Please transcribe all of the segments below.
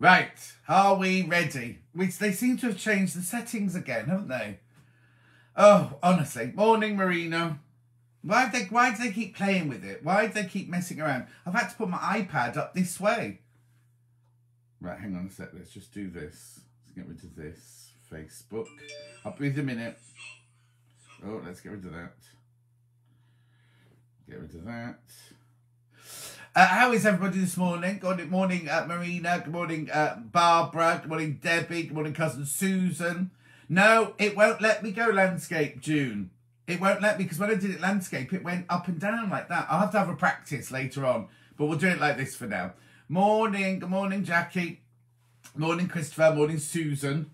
Right, are we ready? Which they seem to have changed the settings again, haven't they? Oh, honestly. Morning, Marino. Why do they keep playing with it? Why do they keep messing around? I've had to put my iPad up this way. Right, hang on a sec. Let's just do this. Let's get rid of this. Facebook. I'll be with a minute. Oh, let's get rid of that. Get rid of that. How is everybody this morning? Good morning, Marina. Good morning, Barbara. Good morning, Debbie. Good morning, cousin Susan. No, it won't let me go landscape, June. It won't let me, because when I did it landscape, it went up and down like that. I'll have a practice later on, but we'll do it like this for now. Morning. Good morning, Jackie. Morning, Christopher. Morning, Susan.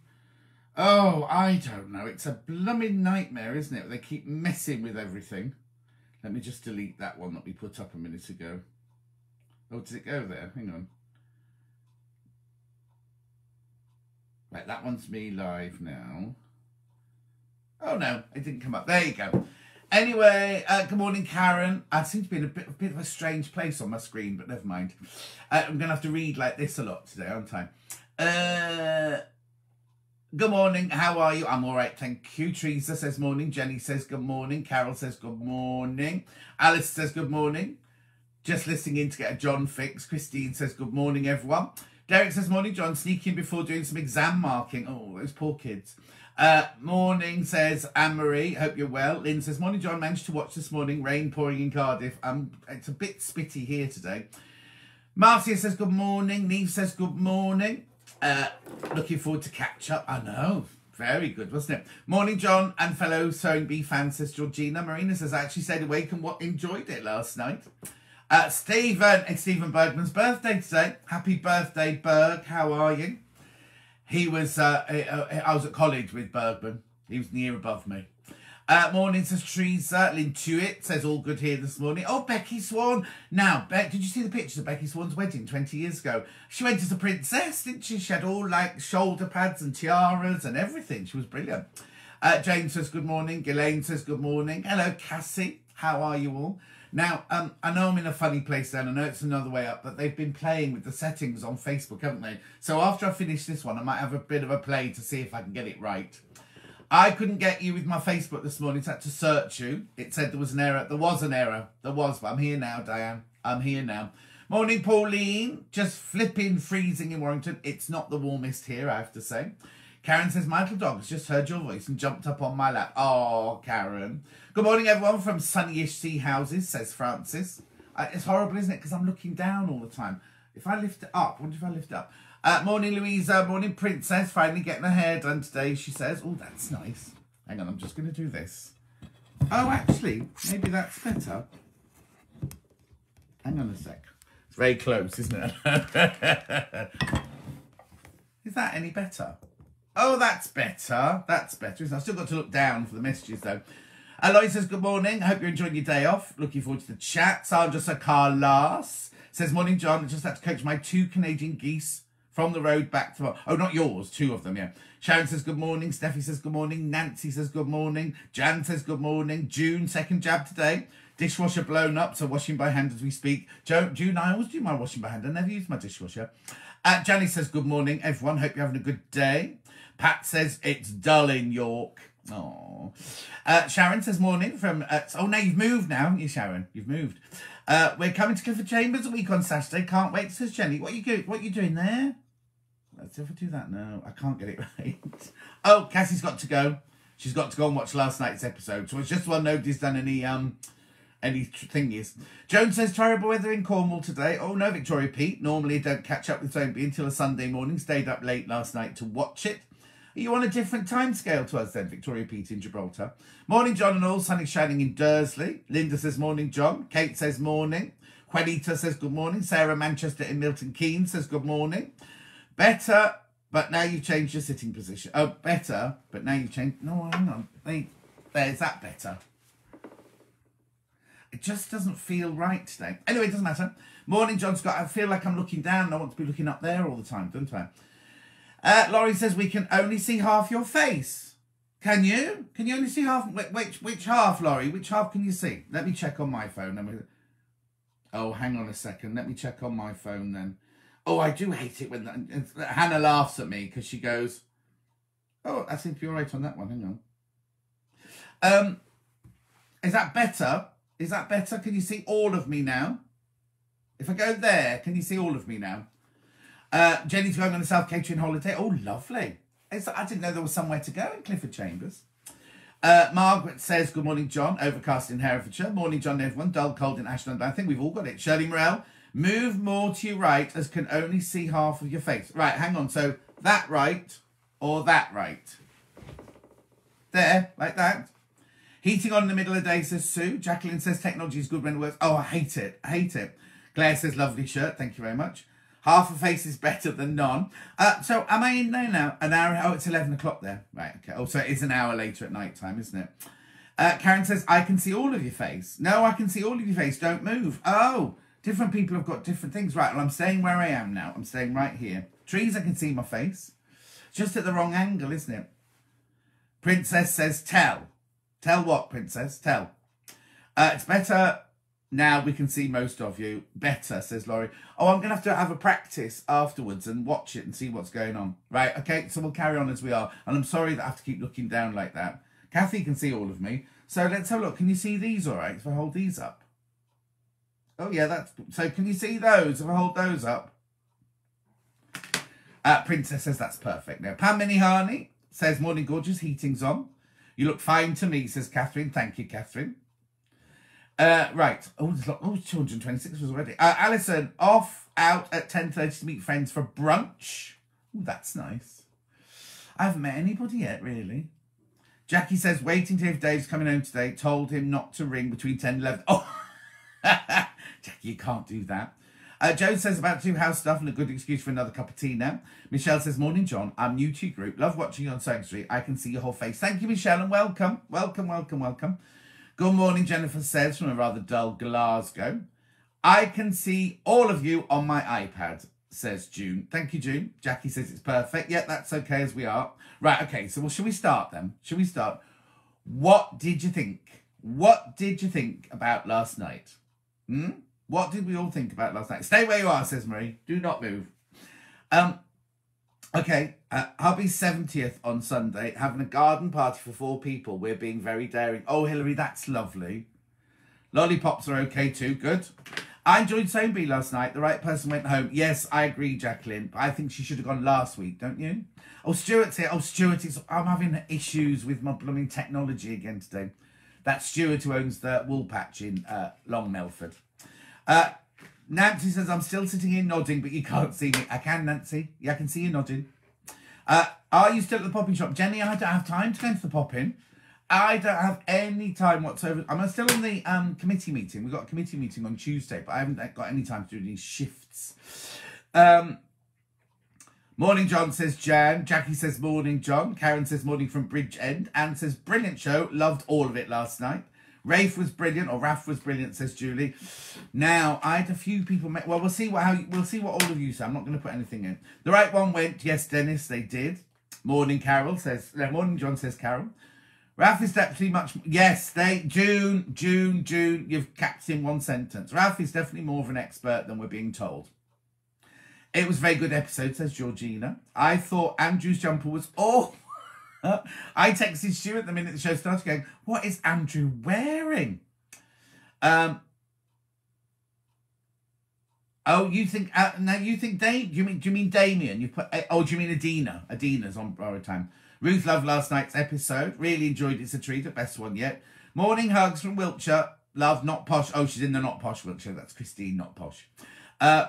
Oh, I don't know. It's a blooming nightmare, isn't it? They keep messing with everything. Let me just delete that one that we put up a minute ago. Oh, did it go there? Hang on. Right, that one's me live now. Oh, no, it didn't come up. There you go. Anyway, good morning, Karen. I seem to be in a bit of a strange place on my screen, but never mind. I'm going to have to read like this a lot today, aren't I? Good morning. How are you? I'm all right, thank you. Teresa says morning. Jenny says good morning. Carol says good morning. Alice says good morning. Just listening in to get a John fix. Christine says good morning, everyone. Derek says morning, John. Sneaking before doing some exam marking. Oh, those poor kids. Morning, says Anne-Marie. Hope you're well. Lynn says morning, John. Managed to watch this morning. Rain pouring in Cardiff. It's a bit spitty here today. Marcia says good morning. Neve says good morning. Looking forward to catch up. I know. Very good, wasn't it? Morning, John and fellow Sewing Bee fan, says Georgina. Marina says I actually stayed awake and enjoyed it last night. Stephen, it's Stephen Bergman's birthday today. Happy birthday, Berg. How are you? He was, I was at college with Bergman. He was the year above me. Morning, says Teresa. Lintuit says all good here this morning. Oh, Becky Swan. Now, did you see the pictures of Becky Swan's wedding 20 years ago? She went as a princess, didn't she? She had all like shoulder pads and tiaras and everything. She was brilliant. Jane says good morning. Ghislaine says good morning. Hello, Cassie. How are you all? Now, I know I'm in a funny place then. I know it's another way up, but they've been playing with the settings on Facebook, haven't they? So after I finish this one, I might have a bit of a play to see if I can get it right. I couldn't get you with my Facebook this morning. So I had to search you. It said there was an error. There was an error. There was, but I'm here now, Diane. I'm here now. Morning, Pauline. Just flipping freezing in Warrington. It's not the warmest here, I have to say. Karen says, my little dog has just heard your voice and jumped up on my lap. Oh, Karen. Good morning, everyone, from sunnyish sea houses, says Francis. It's horrible, isn't it? Because I'm looking down all the time. If I lift it up, what if I lift it up? Morning, Louisa. Morning, Princess. Finally getting her hair done today, she says. Oh, that's nice. Hang on, I'm just going to do this. Oh, actually, maybe that's better. Hang on a sec. It's very close, isn't it? Is that any better? Oh, that's better. That's better. I've still got to look down for the messages, though. Aloy says, good morning. I hope you're enjoying your day off. Looking forward to the chat. Sandra Sakarlas says, morning, John. I just had to coach my 2 Canadian geese from the road back to... Oh, not yours. 2 of them, yeah. Sharon says, good morning. Steffi says, good morning. Nancy says, good morning. Jan says, good morning. June, second jab today. Dishwasher blown up, so washing by hand as we speak. June, I always do my washing by hand. I never use my dishwasher. Janice says, good morning, everyone. Hope you're having a good day. Pat says, it's dull in York. Oh. Sharon says, morning from... oh, no, you've moved now, haven't you, Sharon? You've moved. We're coming to Clifford Chambers a week on Saturday. Can't wait, says Jenny. What are you doing there? Let's see if I do that now. I can't get it right. Oh, Cassie's got to go. She's got to go and watch last night's episode. So it's just one nobody's done any thingies. Joan says, terrible weather in Cornwall today. Oh, no, Victoria Pete. Normally don't catch up with Zombie until a Sunday morning. Stayed up late last night to watch it. Are you on a different time scale to us then, Victoria Pete in Gibraltar? Morning, John and all. Sun is shining in Dursley. Linda says, morning, John. Kate says, morning. Juanita says, good morning. Sarah Manchester in Milton Keynes says, good morning. Better, but now you've changed your sitting position. Oh, better, but now you've changed... No, hang on. There's that better. It just doesn't feel right today. Anyway, it doesn't matter. Morning, John Scott. I feel like I'm looking down. I want to be looking up there all the time, don't I? Laurie says, we can only see half your face. Can you? Can you only see half? Which half, Laurie? Which half can you see? Let me check on my phone. Oh, hang on a second. Let me check on my phone then. Oh, I do hate it when Hannah laughs at me because she goes, oh, I seem to be all right on that one. Hang on. Is that better? Is that better? Can you see all of me now? If I go there, can you see all of me now? Jenny's going on a self-catering holiday. Oh, lovely. I didn't know there was somewhere to go in Clifford Chambers. Margaret says, good morning, John. Overcast in Herefordshire. Morning, John, everyone. Dull, cold in Ashland. I think we've all got it. Shirley Morell, move more to your right as can only see half of your face. Right, hang on. So that right or that right? There, like that. Heating on in the middle of the day, says Sue. Jacqueline says technology is good when it works. Oh, I hate it. I hate it. Claire says lovely shirt. Thank you very much. Half a face is better than none. So am I in there now? An hour? Oh, it's 11 o'clock there. Right, okay. Oh, so it is an hour later at night time, isn't it? Karen says, I can see all of your face. No, I can see all of your face. Don't move. Oh, different people have got different things. Right, well, I'm staying where I am now. I'm staying right here. Trees, I can see my face. Just at the wrong angle, isn't it? Princess says, tell. Tell what, Princess? Tell. It's better now we can see most of you. Better, says Laurie. Oh, I'm going to have a practice afterwards and watch it and see what's going on. Right, okay, so we'll carry on as we are. And I'm sorry that I have to keep looking down like that. Kathy can see all of me. So let's have a look. Can you see these all right if I hold these up? Oh, yeah, that's... So can you see those if I hold those up? Princess says that's perfect. Now, Pam Minihani says, morning, gorgeous, heating's on. You look fine to me, says Catherine. Thank you, Catherine. Right. Oh, there's 226 was already. Alison, off out at 10:30 to meet friends for brunch. Oh, that's nice. I haven't met anybody yet, really. Jackie says, waiting to hear if Dave's coming home today. Told him not to ring between 10 and 11. Oh, Jackie, you can't do that. Joe says about to do house stuff and a good excuse for another cup of tea now. Michelle says, morning, John. I'm new to your group. Love watching you on Sewing Street. I can see your whole face. Thank you, Michelle, and welcome. Welcome, welcome, welcome. Good morning, Jennifer says from a rather dull Glasgow. I can see all of you on my iPad, says June. Thank you, June. Jackie says it's perfect. Yeah, that's okay as we are. Right, okay, so shall we start then? Shall we start? What did you think? What did you think about last night? What did we all think about last night? Stay where you are, says Marie. Do not move. Okay, hubby's 70th on Sunday, having a garden party for 4 people. We're being very daring. Oh, Hilary, that's lovely. Lollipops are okay too. Good. I enjoyed Soamby last night. The right person went home. Yes, I agree, Jacqueline. But I think she should have gone last week, don't you? Oh, Stuart's here. Oh, Stuart, I'm having issues with my blooming technology again today. That's Stuart who owns the wool patch in Long Melford. Nancy says, I'm still sitting here nodding, but you can't see me. I can, Nancy. Yeah, I can see you nodding. Are you still at the popping shop? Jenny, I don't have time to go to the popping. I don't have any time whatsoever. I'm still on the committee meeting. We've got a committee meeting on Tuesday, but I haven't got any time to do these shifts. Morning, John, says Jan. Jackie says morning, John. Karen says morning from Bridgend. Anne says brilliant show. Loved all of it last night. Rafe was brilliant, or Raf was brilliant, says Julie. Now, I had a few people... Well, we'll see what all of you say. I'm not going to put anything in. The right one went. Yes, Dennis, they did. Morning, Carol says... morning, John, says Carol. Ralph is definitely much... Yes, June. You've capped in one sentence. Ralph is definitely more of an expert than we're being told. It was a very good episode, says Georgina. I thought Andrew's jumper was awful. I texted Stuart the minute the show started going, what is Andrew wearing? Oh, you think... now you think Dave... Do you mean Damien? You put... Oh, do you mean Adina? Adina's on borrowed time. Ruth loved last night's episode. Really enjoyed It's a Treat, the best one yet. Morning hugs from Wiltshire. Love, not posh. Oh, she's in the not posh Wiltshire. That's Christine, not posh.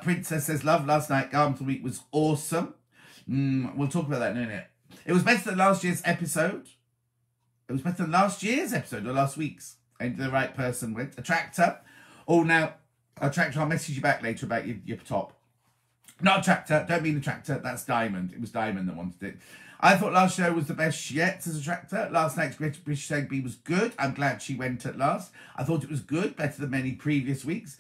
Princess says, love last night. Garden for the Week was awesome. We'll talk about that in a minute. It was better than last year's episode. It was better than last year's episode or last week's. And the right person went. Attractor. Oh, now, Attractor, I'll message you back later about your top. Not Attractor. Don't mean Attractor. That's Diamond. It was Diamond that wanted it. I thought last show was the best yet as Attractor. Last night's Great British Rugby was good. I'm glad she went at last. I thought it was good. Better than many previous weeks.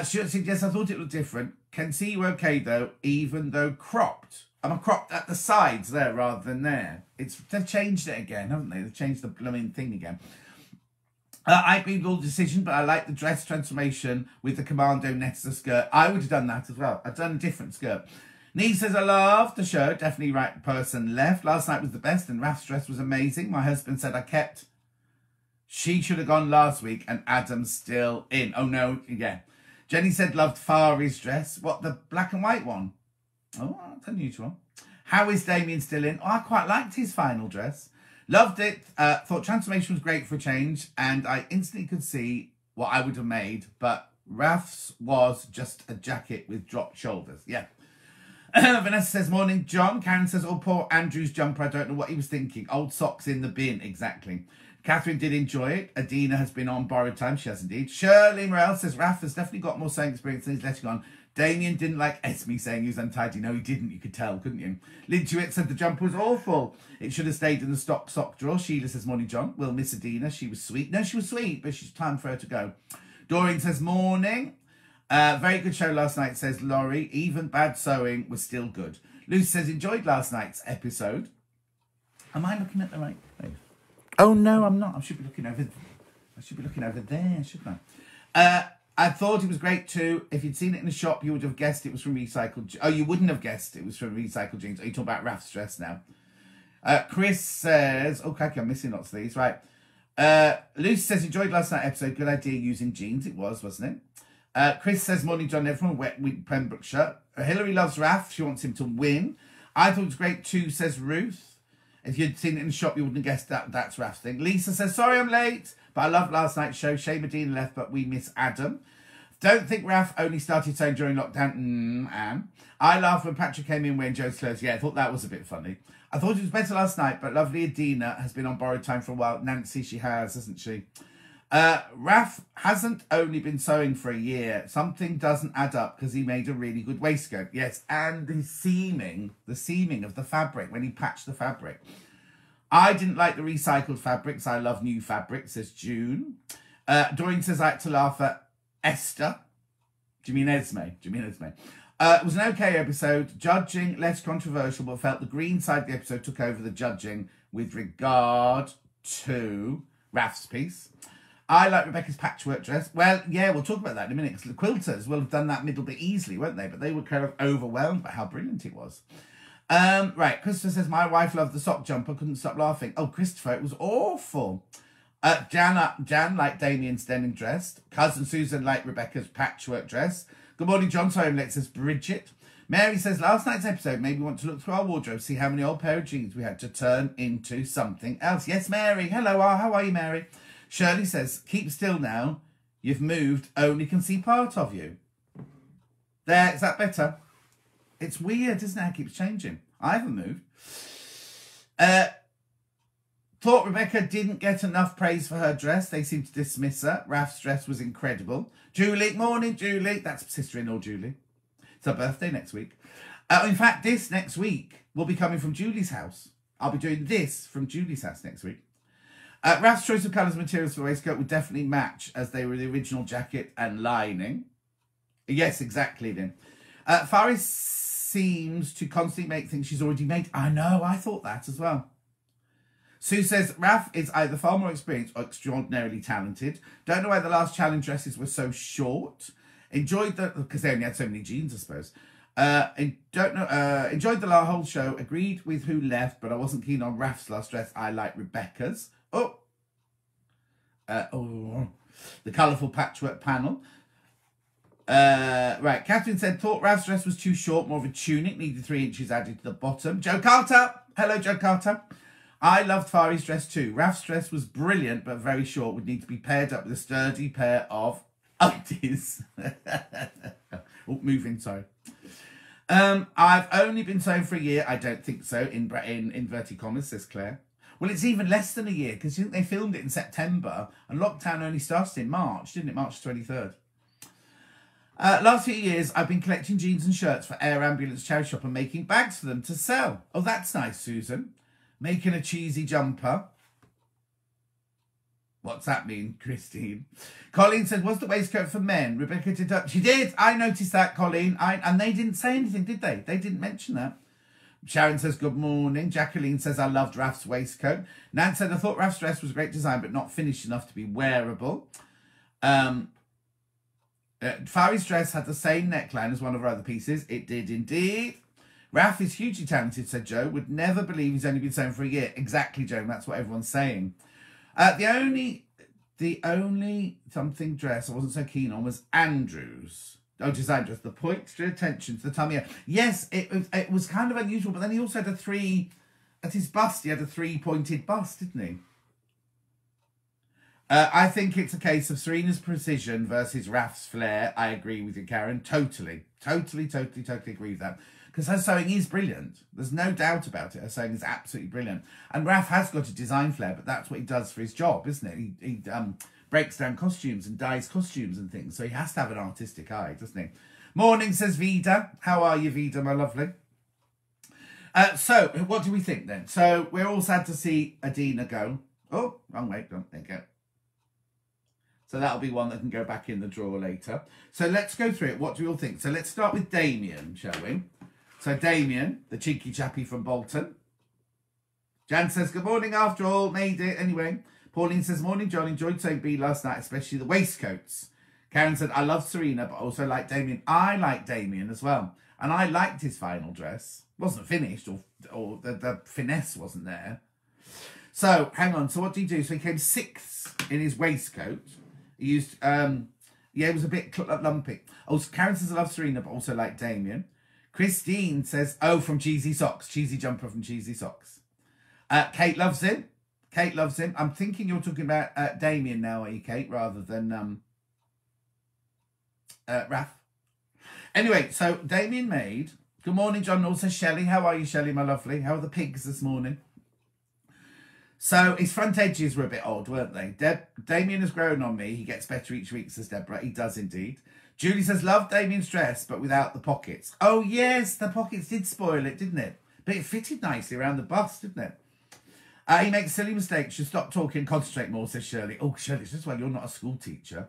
Stuart said, yes, I thought it looked different. Can see you okay, though, even though cropped. I'm cropped at the sides there rather than there. They've changed it again, haven't they? They've changed the blooming thing again. I agree with all the decision, but I like the dress transformation with the commando Nesta skirt. I would have done that as well. I've done a different skirt. Nee says, I love the show. Definitely right person left. Last night was the best and Raf's dress was amazing. My husband said I kept. She should have gone last week and Adam's still in. Oh, no. Yeah. Jenny said loved Fari's dress. What, the black and white one? Oh, that's unusual. How is Damien still in? Oh, I quite liked his final dress. Loved it. Thought transformation was great for a change. And I instantly could see what I would have made. But Raf's was just a jacket with dropped shoulders. Yeah. Vanessa says, morning, John. Karen says, oh, poor Andrew's jumper. I don't know what he was thinking. Old socks in the bin. Exactly. Catherine did enjoy it. Adina has been on borrowed time. She has indeed. Shirley Morel says, Raf has definitely got more sewing experience than he's letting on. Damien didn't like Esme saying he was untidy. No, he didn't. You could tell, couldn't you? Lynn Jewett said the jumper was awful. It should have stayed in the stock sock drawer. Sheila says, morning, John. We'll miss Adina. She was sweet. No, she was sweet, but she's time for her to go. Doreen says, morning. Very good show last night, says Laurie. Even bad sewing was still good. Lucy says, enjoyed last night's episode. Am I looking at the right place? Oh, no, I'm not. I should be looking over there, shouldn't I? I thought it was great too. If you'd seen it in the shop, you would have guessed it was from recycled. Oh, you wouldn't have guessed it was from recycled jeans. Are you talking about Raf's dress now? Chris says, okay, I'm missing lots of these. Right. Lucy says, enjoyed last night's episode. Good idea using jeans. It was, wasn't it? Chris says, morning, John, everyone. Wet week Pembrokeshire. Hilary loves Raf. She wants him to win. I thought it was great too, says Ruth. If you'd seen it in the shop, you wouldn't have guessed that's Raf's thing. Lisa says, sorry I'm late, but I loved last night's show. Shay Medina left, but we miss Adam. Don't think Raf only started sewing during lockdown. Anne. I laughed when Patrick came in wearing Joe's clothes. Yeah, I thought that was a bit funny. I thought it was better last night, but lovely Adina has been on borrowed time for a while. Nancy, she has, hasn't she? Raf hasn't only been sewing for a year. Something doesn't add up because he made a really good waistcoat. Yes, and the seaming of the fabric, when he patched the fabric. I didn't like the recycled fabrics. I love new fabrics, says June. Doreen says, I had to laugh at Esther. Do you mean Esme? It was an okay episode. Judging, less controversial, but felt the green side of the episode took over the judging with regard to Raf's piece. I like Rebecca's patchwork dress. Well, yeah, we'll talk about that in a minute, because the quilters will have done that middle bit easily, won't they? But they were kind of overwhelmed by how brilliant it was. Right, Christopher says, my wife loved the sock jumper, couldn't stop laughing. Oh, Christopher, it was awful. Jan liked Damien's denim dress. Cousin Susan liked Rebecca's patchwork dress. Good morning, John. Sorry, I'm late, says Bridget. Mary says, last night's episode made me want to look through our wardrobe, see how many old pair of jeans we had to turn into something else. Yes, Mary. Hello, how are you, Mary? Shirley says, keep still now. You've moved, only can see part of you. There, is that better? It's weird, isn't it? It keeps changing. I haven't moved. Thought Rebecca didn't get enough praise for her dress. They seemed to dismiss her. Raf's dress was incredible. Julie, morning, Julie. That's sister-in-law, Julie. It's her birthday next week. In fact, this next week will be coming from Julie's house. I'll be doing this from Julie's house next week. Raf's choice of colours and materials for the waistcoat would definitely match, as they were the original jacket and lining. Yes, exactly, then. Faris seems to constantly make things she's already made. I know, I thought that as well. Sue says, Raf is either far more experienced or extraordinarily talented. Don't know why the last challenge dresses were so short. Enjoyed the, because they only had so many jeans, I suppose. Enjoyed the whole show. Agreed with who left, but I wasn't keen on Raf's last dress. I like Rebecca's. The colourful patchwork panel. Right, Catherine said, thought Raf's dress was too short, more of a tunic, needed 3 inches added to the bottom. Joe Carter. Hello, Joe Carter. I loved Fari's dress too. Raf's dress was brilliant, but very short. Would need to be paired up with a sturdy pair of undies. Moving, sorry. I've only been sewing for a year. I don't think so, in inverted commas, says Claire. Well, it's even less than a year, because they filmed it in September, and lockdown only started in March, didn't it? March 23rd. Last few years, I've been collecting jeans and shirts for Air Ambulance Charity Shop and making bags for them to sell. Oh, that's nice, Susan. Making a cheesy jumper. What's that mean, Christine? Colleen said, was the waistcoat for men? Rebecca did. She did. I noticed that, Colleen. And they didn't say anything, did they? They didn't mention that. Sharon says, good morning. Jacqueline says, I loved Raf's waistcoat. Nan said, I thought Raf's dress was a great design, but not finished enough to be wearable. Fari's dress had the same neckline as one of her other pieces. It did indeed. Raf is hugely talented, said Joe. Would never believe he's only been sewn for a year. Exactly, Joe. That's what everyone's saying. The only something dress I wasn't so keen on was Andrew's. Oh, design dress. The point drew attention to the tummy. Yes, it was kind of unusual, but then he also had at his bust, he had a 3-pointed bust, didn't he? I think it's a case of Serena's precision versus Raf's flair. I agree with you, Karen. Totally agree with that. Because her sewing is brilliant. There's no doubt about it. Her sewing is absolutely brilliant. And Raf has got a design flair, but that's what he does for his job, isn't it? He breaks down costumes and dyes costumes and things. So he has to have an artistic eye, doesn't he? Morning, says Vida. How are you, Vida, my lovely? So, what do we think then? So, we're all sad to see Adina go. Oh, wrong way. There you go. So that'll be one that can go back in the drawer later. So let's go through it. What do we all think? So let's start with Damien, shall we? So Damien, the cheeky chappy from Bolton. Jan says, good morning after all. Made it anyway. Pauline says, morning, John. Enjoyed saying B last night, especially the waistcoats. Karen said, I love Serena, but also like Damien. I like Damien as well. And I liked his final dress. Wasn't finished, or the finesse wasn't there. So, hang on. So what did he do? So he came 6th in his waistcoat. He used, yeah, it was a bit lumpy. Oh, Karen says, I love Serena, but also like Damien. Christine says, oh, from Cheesy Socks. Cheesy jumper from Cheesy Socks. Kate loves him. Kate loves him. I'm thinking you're talking about Damien now, are you, Kate, rather than Raf. Anyway, so Damien made. Good morning, John. Also, Shelley. How are you, Shelley, my lovely? How are the pigs this morning? So his front edges were a bit odd, weren't they? Damien has grown on me. He gets better each week, says Deborah. He does indeed. Julie says, love Damien's dress, but without the pockets. Oh, yes, the pockets did spoil it, didn't it? But it fitted nicely around the bust, didn't it? He makes silly mistakes. Should stop talking and concentrate more, says Shirley. Oh, Shirley, it's just why you're not a school teacher.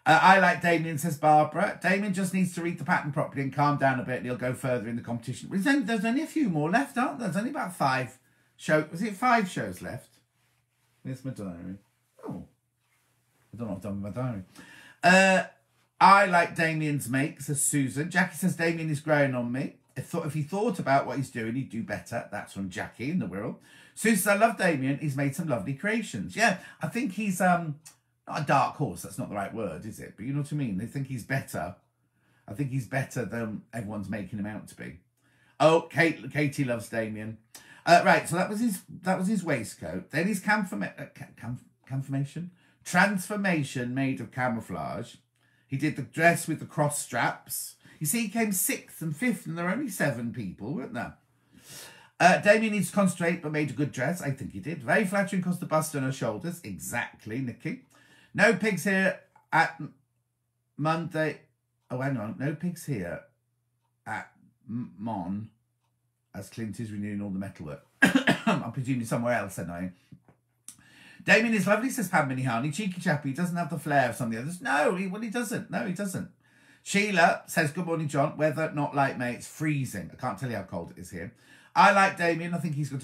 I like Damien, says Barbara. Damien just needs to read the pattern properly and calm down a bit and he'll go further in the competition. There's only a few more left, aren't there? There's only about 5 shows. Was it 5 shows left? Here's my diary. Oh, I don't know what I've done with my diary. I like Damien's make, says Susan. Jackie says Damien is growing on me. If he thought about what he's doing, he'd do better. That's from Jackie in the Wirral. Susan says, I love Damien. He's made some lovely creations. Yeah, I think he's not a dark horse. That's not the right word, is it? But you know what I mean? They think he's better. I think he's better than everyone's making him out to be. Oh, Katie loves Damien. Right, so that was his waistcoat. Then his transformation made of camouflage. He did the dress with the cross straps. You see, he came 6th and 5th, and there were only 7 people, weren't there? Damien needs to concentrate, but made a good dress. I think he did. Very flattering across the bust and her shoulders. Exactly, Nikki. No pigs here at Monday. Oh, hang on. No pigs here at Mon, as Clint is renewing all the metalwork. I'm presuming somewhere else, then I. Damien is lovely, says Pam Minihani. Cheeky chappy. He doesn't have the flair of some of the others. No, he doesn't. No, he doesn't. Sheila says, good morning, John. Weather not like May. It's freezing. I can't tell you how cold it is here. I like Damien. I think he's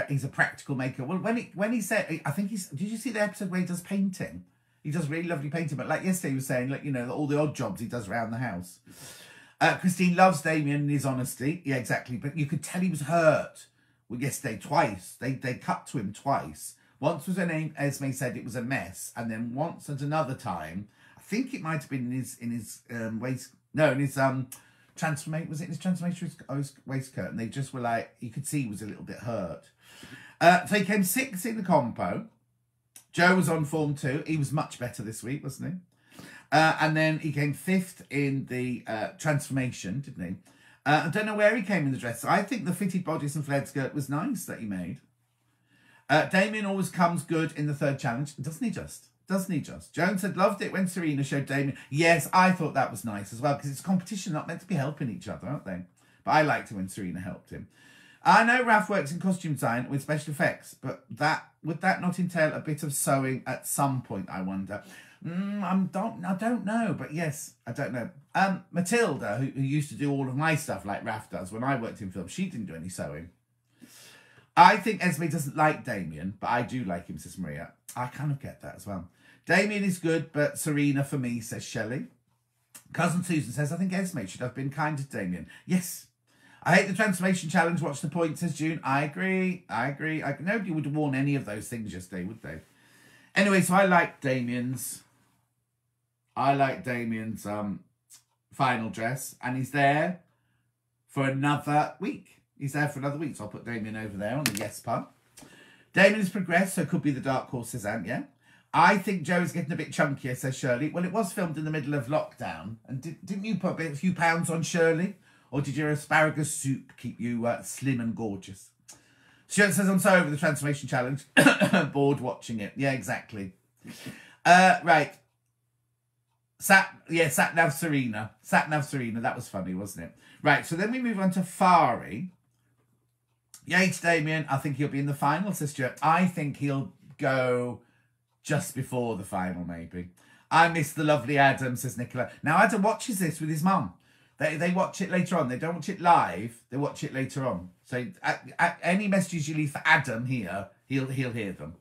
he's a practical maker. Well, when he said, I think did you see the episode where he does painting? He does really lovely painting. But like yesterday he was saying, like, you know, all the odd jobs he does around the house. Christine loves Damien and his honesty. Yeah, exactly. But you could tell he was hurt. Well, yesterday, twice. They cut to him twice. Once was when Esme said it was a mess, and then once at another time, I think it might have been in his transformation. Was it in his transformation waistcoat? And they just were like, you could see he was a little bit hurt. So he came 6th in the compo. Joe was on form too. He was much better this week, wasn't he? And then he came 5th in the transformation, didn't he? I don't know where he came in the dress. I think the fitted bodice and flared skirt was nice that he made. Damien always comes good in the 3rd challenge. Doesn't he just? Doesn't he just? Joan said, loved it when Serena showed Damien. Yes, I thought that was nice as well, because it's competition, not meant to be helping each other, aren't they? But I liked it when Serena helped him. I know Raf works in costume design with special effects, but would that not entail a bit of sewing at some point, I wonder? I don't know, but yes, I don't know. Matilda, who used to do all of my stuff like Raf does when I worked in film, she didn't do any sewing. I think Esme doesn't like Damien, but I do like him, says Maria. I kind of get that as well. Damien is good, but Serena for me, says Shelley. Cousin Susan says, I think Esme should have been kind to Damien. Yes. I hate the transformation challenge. What's the point, says June. I agree. Nobody would have worn any of those things yesterday, would they? Anyway, so I like Damien's final dress, and he's there for another week. He's there for another week, so I'll put Damien over there on the yes part. Damien has progressed, so it could be the dark horse, says Ant, yeah. I think Joe's getting a bit chunkier, says Shirley. Well, it was filmed in the middle of lockdown, and didn't you put a few pounds on, Shirley? Or did your asparagus soup keep you slim and gorgeous? Stuart says, I'm so over the transformation challenge. Bored watching it. Yeah, exactly. Right. Satnav Serena. Satnav Serena. That was funny, wasn't it? Right, so then we move on to Fari. Yates Damien, I think he'll be in the final, says Stuart. I think he'll go just before the final, maybe. I miss the lovely Adam, says Nicola. Now, Adam watches this with his mum. They watch it later on. They don't watch it live. They watch it later on. So any messages you leave for Adam here, he'll hear them.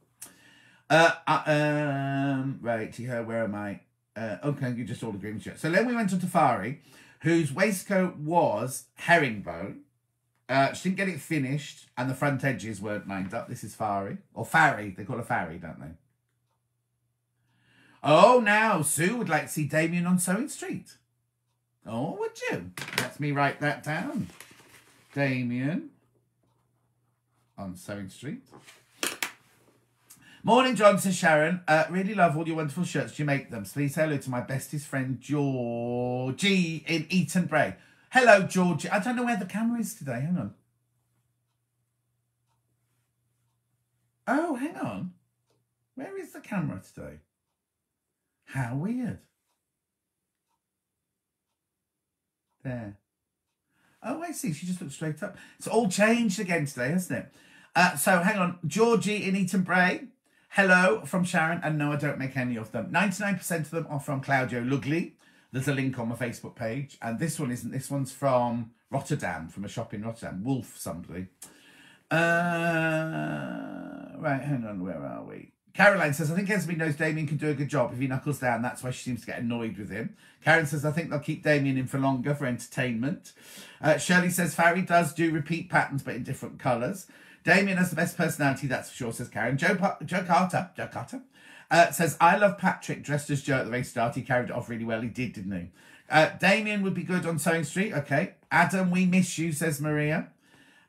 Right, here, where am I? Okay, you just all agree with you. So then we went on to Fari, whose waistcoat was herringbone. She didn't get it finished, and the front edges weren't lined up. This is Fari. Or Farry. They call her Farry, don't they? Oh, now Sue would like to see Damien on Sewing Street. Oh, would you? Let me write that down. Damien on Sewing Street. Morning, John, says Sharon. Really love all your wonderful shirts. Do you make them? So please say hello to my bestest friend, Georgie in Eaton Bray. Hello, Georgie. I don't know where the camera is today. Hang on. Oh, hang on. Where is the camera today? How weird. There. Oh, I see. She just looked straight up. It's all changed again today, hasn't it? So, hang on. Georgie in Eaton Bray. Hello from Sharon. And no, I don't make any of them. 99% of them are from Claudio Lugli. There's a link on my Facebook page. And this one isn't. This one's from Rotterdam, from a shop in Rotterdam. Wolf somebody. Right, hang on. Where are we? Caroline says, I think Esme knows Damien can do a good job if he knuckles down. That's why she seems to get annoyed with him. Karen says, I think they'll keep Damien in for longer for entertainment. Shirley says, Farry does do repeat patterns, but in different colours. Damien has the best personality, that's for sure, says Karen. Joe Carter says, I love Patrick dressed as Joe at the race start. He carried it off really well. He did, didn't he? Damien would be good on Sewing Street. Okay. Adam, we miss you, says Maria.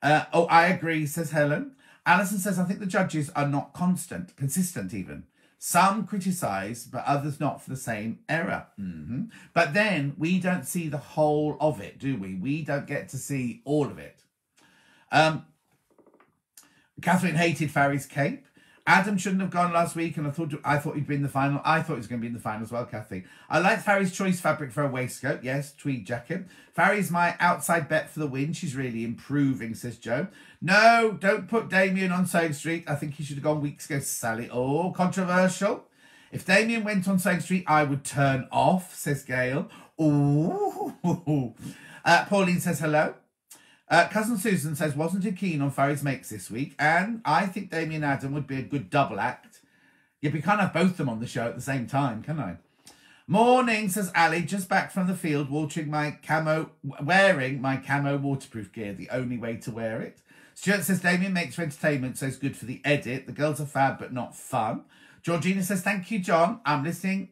Oh, I agree, says Helen. Alison says, I think the judges are not consistent even. Some criticise, but others not for the same error. But then we don't see the whole of it, do we? We don't get to see all of it. Catherine hated Farry's cape. Adam shouldn't have gone last week, and I thought he'd be in the final. I thought he was going to be in the final as well, Kathy. I like Farry's choice fabric for a waistcoat. Yes, tweed jacket. Farry's my outside bet for the win. She's really improving, says Joe. No, don't put Damien on Sewing Street. I think he should have gone weeks ago, Sally. Oh, controversial. If Damien went on Sewing Street, I would turn off, says Gail. Ooh. Pauline says hello. Cousin Susan says, wasn't too keen on Farry's makes this week, and I think Damien Adam would be a good double act. Yeah, we can't have both of them on the show at the same time, can I? Morning, says Ali, just back from the field, wearing my camo waterproof gear, the only way to wear it. Stuart says, Damien makes for entertainment, so it's good for the edit. The girls are fab, but not fun. Georgina says, thank you, John. I'm listening,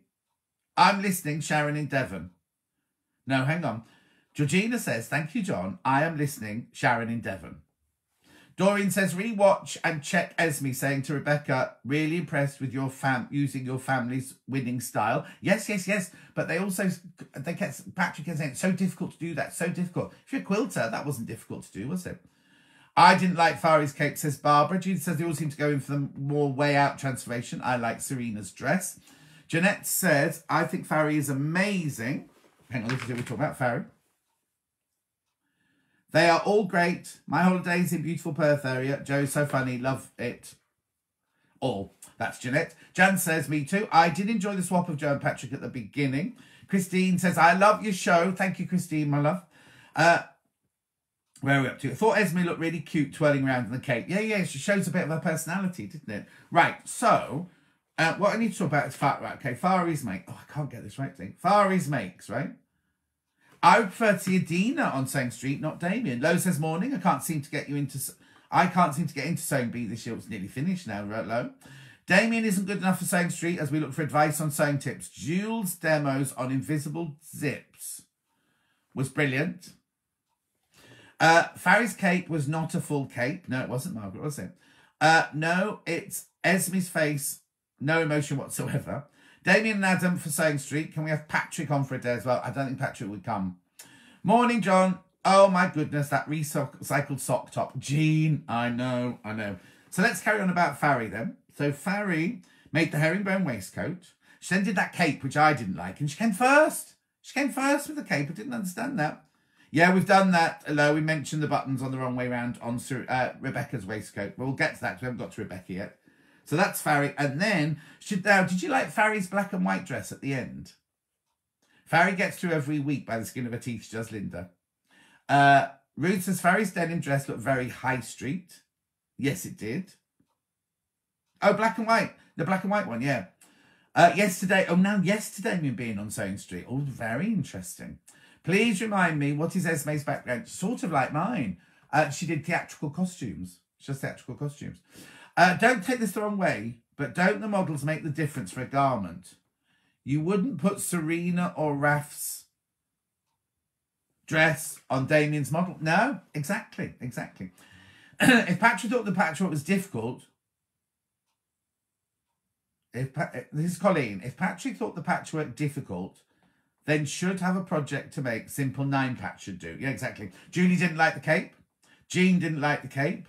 Sharon in Devon. No, hang on. Georgina says, thank you, John. I am listening, Sharon in Devon. Doreen says, rewatch and check Esme saying to Rebecca, really impressed with your using your family's winning style. Yes. But Patrick is saying, it's so difficult to do that, so difficult. If you're a quilter, that wasn't difficult to do, was it? I didn't like Farry's cape, says Barbara. Judith says they all seem to go in for the more way out transformation. I like Serena's dress. Jeanette says, I think Farry is amazing. Hang on, this is what we're talking about, Farry. They are all great. My holidays in beautiful Perth area. Joe's so funny. Love it. all. That's Jeanette. Jan says, me too. I did enjoy the swap of Joe and Patrick at the beginning. Christine says, I love your show. Thank you, Christine, my love. Where are we up to? I thought Esme looked really cute twirling around in the cape. Yeah, she shows a bit of her personality, didn't it? Right, so what I need to talk about is Fari's make. Oh, I can't get this right thing. Fari's makes, right? I would prefer to see Adina on Sewing Street, not Damien. Lo says, morning. I can't seem to get into Sewing Bee this year. It's nearly finished now, right, Lo? Damien isn't good enough for Sewing Street as we look for advice on sewing tips. Jules' demos on invisible zips was brilliant. Fari's cape was not a full cape. No, it wasn't, Margaret, was it? No, it's Esme's face. No emotion whatsoever. Damien and Adam for Sewing Street. Can we have Patrick on for a day as well? I don't think Patrick would come. Morning, John. Oh, my goodness, that recycled sock top. Jean, I know. So let's carry on about Fari then. So Fari made the herringbone waistcoat. She then did that cape, which I didn't like, and she came first. She came first with the cape. I didn't understand that. Yeah, we've done that. Hello, we mentioned the buttons on the wrong way around on Rebecca's waistcoat. But we'll get to that because we haven't got to Rebecca yet. So that's Fari. And then, did you like Fari's black and white dress at the end? Fari gets through every week by the skin of her teeth, she does, Linda. Ruth says, Fari's denim dress looked very high street. Yes, it did. Oh, black and white. The black and white one, yeah. Yesterday being on Sewing Street. Oh, very interesting. Please remind me, what is Esme's background? Sort of like mine. She did theatrical costumes. Just theatrical costumes. Don't take this the wrong way, but don't the models make the difference for a garment? You wouldn't put Serena or Raf's dress on Damien's model. No, exactly. If Patrick thought the patchwork was difficult, this is Colleen. If Patrick thought the patchwork difficult, then should have a project to make. Simple 9 patch should do. Yeah, exactly. Julie didn't like the cape. Jean didn't like the cape.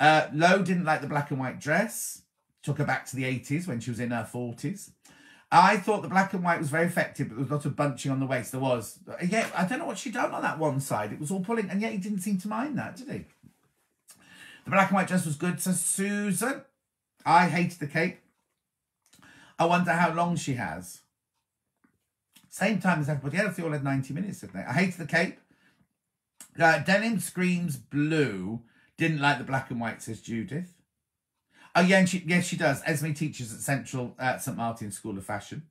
Lo didn't like the black and white dress. Took her back to the 80s when she was in her 40s. I thought the black and white was very effective, but there was a lot of bunching on the waist. There was. Yeah, I don't know what she'd done on that one side. It was all pulling, and yet he didn't seem to mind that, did he? The black and white dress was good. So Susan, I hated the cape. I wonder how long she has. Same time as everybody else. They all had 90 minutes, didn't they? I hated the cape. Denim screams blue. Didn't like the black and white, says Judith. Oh, yeah, and yes, she does. Esme teaches at Central St. Martin's School of Fashion.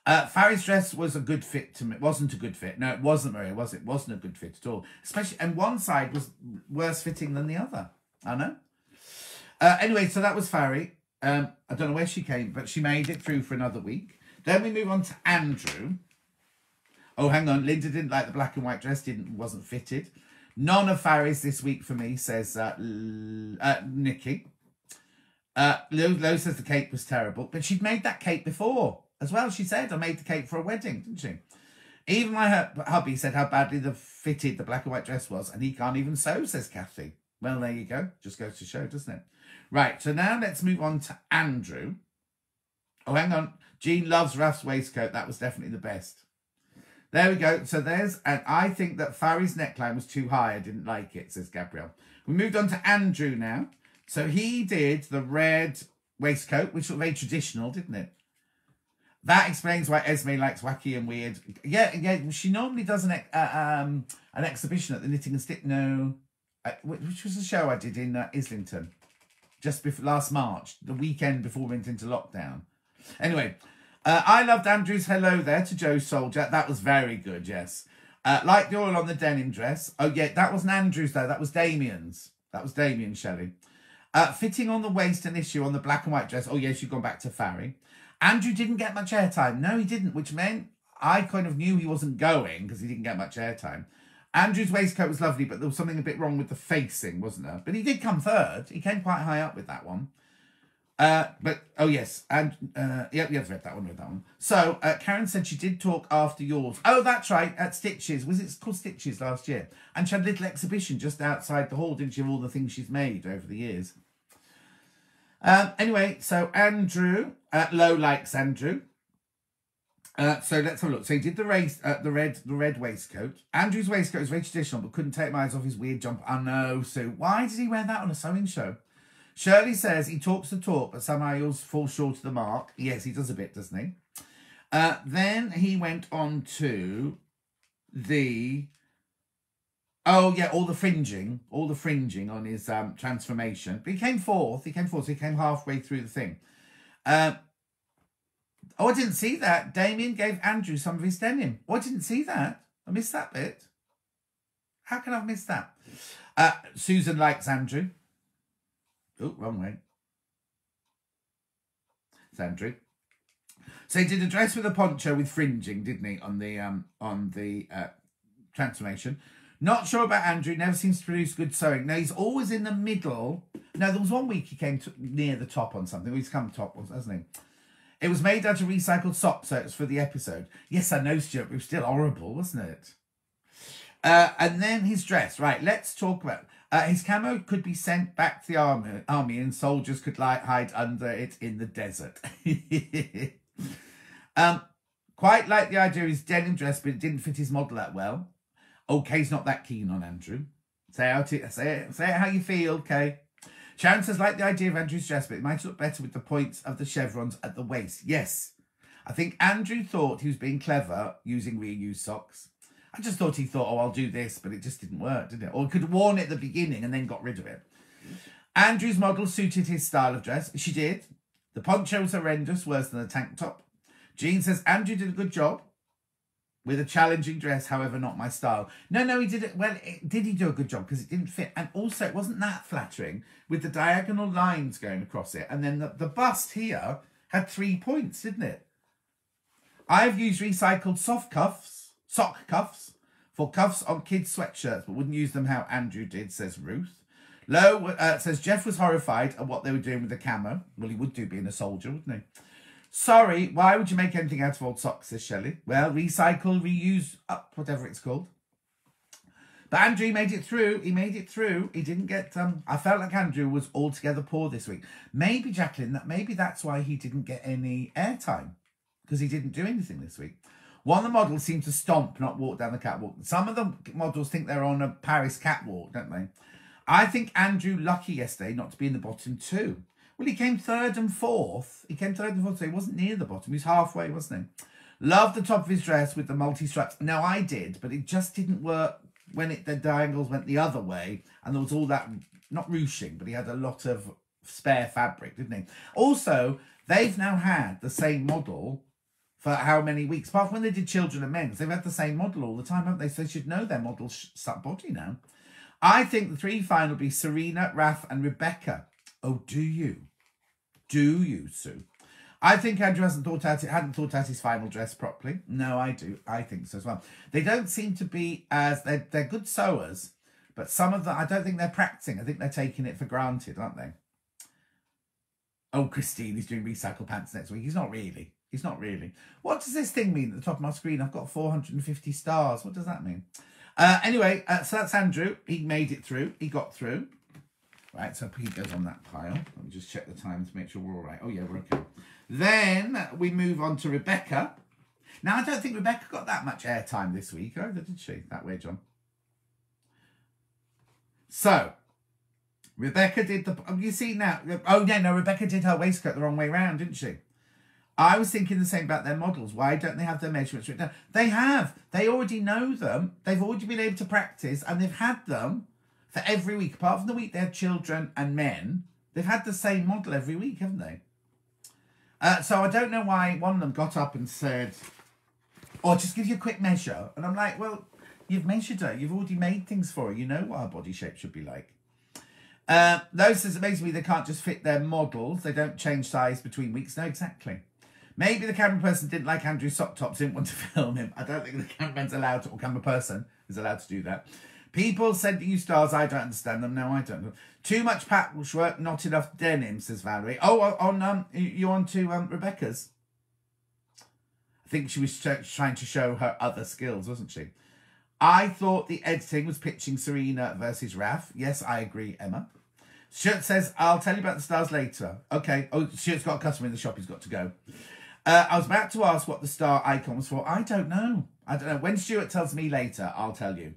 Fari's dress was a good fit to me. It wasn't a good fit. No, it wasn't, Maria, was it? It wasn't a good fit at all. Especially, and one side was worse fitting than the other. I know. Anyway, so that was Fari. I don't know where she came, but she made it through for another week. Then we move on to Andrew. Oh, hang on. Linda didn't like the black and white dress. Wasn't fitted. None of Fari's this week for me, says Nikki. Lo says the cake was terrible, but she'd made that cake before as well. She said, I made the cake for a wedding, didn't she? Even my hubby said how badly fitted the black and white dress was, and he can't even sew, says Kathy. Well, there you go. Just goes to show, doesn't it? Right, so now let's move on to Andrew. Oh, hang on. Jean loves Raf's waistcoat. That was definitely the best. There we go. So there's, and I think that Fari's neckline was too high. I didn't like it, says Gabrielle. We moved on to Andrew now. So he did the red waistcoat, which was very traditional, didn't it? That explains why Esme likes wacky and weird. Yeah. She normally does an exhibition at the Knitting and Stitch. No, which was a show I did in Islington, just before last March, the weekend before we went into lockdown. Anyway, I loved Andrew's hello there to Joe Soldier. That was very good. Yes, like the oil on the denim dress. Oh yeah, that wasn't Andrew's though. That was Damien's. That was Damien, Shelley. Fitting on the waist an issue on the black and white dress. Oh, yes, you've gone back to Fari. Andrew didn't get much airtime. No, he didn't, which meant I kind of knew he wasn't going because he didn't get much airtime. Andrew's waistcoat was lovely, but there was something a bit wrong with the facing, wasn't there? But he did come third. He came quite high up with that one. But, oh, yes. And, yeah, I've read that one. So, Karen said she did talk after yours. Oh, that's right, at Stitches. Was it called Stitches last year? And she had a little exhibition just outside the hall, didn't she, of all the things she's made over the years. Anyway, so Andrew, Lo likes Andrew. So let's have a look. So he did the red waistcoat. Andrew's waistcoat was very traditional, but couldn't take my eyes off his weird jumper. I know, Sue. Why did he wear that on a sewing show? Shirley says he talks the talk, but somehow he always falls short of the mark. Yes, he does a bit, doesn't he? Then he went on to the... Oh, yeah, all the fringing on his transformation. But he came fourth, so he came halfway through the thing. Oh, I didn't see that. Damien gave Andrew some of his denim. Oh, I didn't see that. I missed that bit. How can I have missed that? Susan likes Andrew. Oh, wrong way. It's Andrew. So he did a dress with a poncho with fringing, didn't he, on the transformation. Not sure about Andrew. Never seems to produce good sewing. No, he's always in the middle. No, there was one week he came to near the top on something. He's come top, hasn't he? It was made out of recycled sock, so it's for the episode. Yes, I know, Stuart, but it was still horrible, wasn't it? And then his dress. Right, let's talk about... his camo could be sent back to the army and soldiers could hide under it in the desert. Quite like the idea of his denim dress, but it didn't fit his model that well. Kay's not that keen on Andrew. Say it how you feel, Kay. Sharon says, like the idea of Andrew's dress, but it might look better with the points of the chevrons at the waist. Yes. I think Andrew thought he was being clever using reused socks. I just thought he thought, oh, I'll do this, but it just didn't work, did it? Or he could have worn it at the beginning and then got rid of it. Andrew's model suited his style of dress. She did. The poncho was horrendous, worse than the tank top. Jean says, Andrew did a good job with a challenging dress, however, not my style. No, he did it. Well, did he do a good job? Because it didn't fit. And also, it wasn't that flattering with the diagonal lines going across it. And then the bust here had 3 points, didn't it? I've used recycled sock cuffs for cuffs on kids' sweatshirts, but wouldn't use them how Andrew did, says Ruth. Lowe says Jeff was horrified at what they were doing with the camo. Well, he would do being a soldier, wouldn't he? Sorry, why would you make anything out of old socks, says Shelley. Well, recycle, reuse, whatever it's called. But Andrew made it through. He made it through. He didn't get... I felt like Andrew was altogether poor this week. Maybe, Jacqueline, maybe that's why he didn't get any airtime. Because he didn't do anything this week. One of the models seemed to stomp, not walk down the catwalk. Some of the models think they're on a Paris catwalk, don't they? I think Andrew lucky yesterday not to be in the bottom two. Well, he came third and fourth. He came third and fourth, so he wasn't near the bottom. He was halfway, wasn't he? Loved the top of his dress with the multi-stripes. No, I did, but it just didn't work when the diagonals went the other way. And there was all that, not ruching, but he had a lot of spare fabric, didn't he? Also, they've now had the same model for how many weeks? Apart from when they did Children and Men's, they've had the same model all the time, haven't they? So they should know their model's body now. I think the three final will be Serena, Raf and Rebecca. Oh, do you? Do you, Sue? I think Andrew hadn't thought out his final dress properly. No, I do. I think so as well. They don't seem to be as... They're good sewers, but some of them, I don't think they're practicing. I think they're taking it for granted, aren't they? Oh, Christine is doing recycle pants next week. He's not really. He's not really. What does this thing mean at the top of my screen? I've got 450 stars. What does that mean? Anyway, so that's Andrew. He made it through. He got through. Right, so he goes on that pile. Let me just check the time to make sure we're all right. Oh, yeah, we're okay. Then we move on to Rebecca. Now, I don't think Rebecca got that much airtime this week either, did she? That way, John. So, Rebecca did the... Oh, you see now... Oh, yeah, no, Rebecca did her waistcoat the wrong way round, didn't she? I was thinking the same about their models. Why don't they have their measurements written down? They have. They already know them. They've already been able to practice, and they've had them for every week. Apart from the week they had Children and Men, they've had the same model every week, haven't they? So I don't know why one of them got up and said, oh, just give you a quick measure. And I'm like, well, you've measured her. You've already made things for her. You know what her body shape should be like. Those says, amazingly, they can't just fit their models. They don't change size between weeks. No, exactly. Maybe the camera person didn't like Andrew's sock tops, didn't want to film him. I don't think the cameraman's allowed to, or camera person is allowed to do that. People sending you stars, I don't understand them. No, I don't. Too much patchwork, not enough denim, says Valerie. Oh, you on to Rebecca's? I think she was trying to show her other skills, wasn't she? I thought the editing was pitching Serena versus Raf. Yes, I agree, Emma. Shirt says, I'll tell you about the stars later. Okay. Oh, Shirt's got a customer in the shop. He's got to go. I was about to ask what the star icon was for. I don't know. I don't know. When Stuart tells me later, I'll tell you.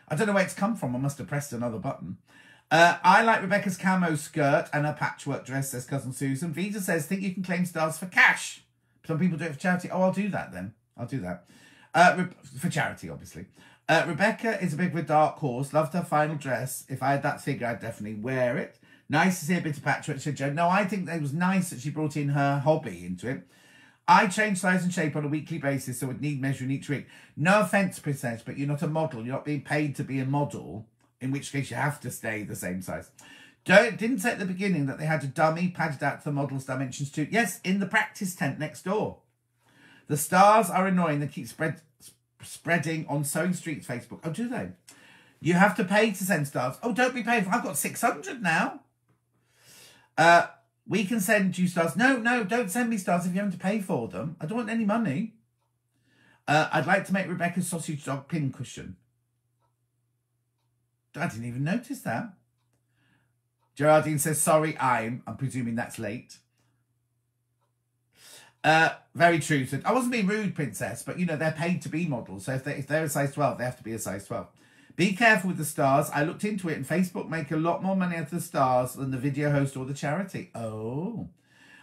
I don't know where it's come from. I must have pressed another button. I like Rebecca's camo skirt and her patchwork dress, says Cousin Susan. Vita says, think you can claim stars for cash. Some people do it for charity. Oh, I'll do that then. I'll do that. For charity, obviously. Rebecca is a bit of a dark horse. Loved her final dress. If I had that figure, I'd definitely wear it. Nice to see a bit of patchwork, said Joe. No, I think it was nice that she brought in her hobby into it. I change size and shape on a weekly basis, so would need measuring each week. No offence, Princess, but you're not a model. You're not being paid to be a model, in which case you have to stay the same size. Didn't say at the beginning that they had a dummy padded out to the model's dimensions too. Yes, in the practice tent next door. The stars are annoying. They keep spreading on Sewing Street's Facebook. Oh, do they? You have to pay to send stars. Oh, don't be paid. I've got 600 now. We can send you stars. No, don't send me stars if you have to pay for them. I don't want any money. I'd like to make Rebecca's sausage dog pincushion. I didn't even notice that. Geraldine says, sorry, I'm presuming that's late. Very true. So I wasn't being rude, Princess, but, you know, they're paid to be models. So if they're a size 12, they have to be a size 12. Be careful with the stars. I looked into it, and Facebook make a lot more money out of the stars than the video host or the charity. Oh.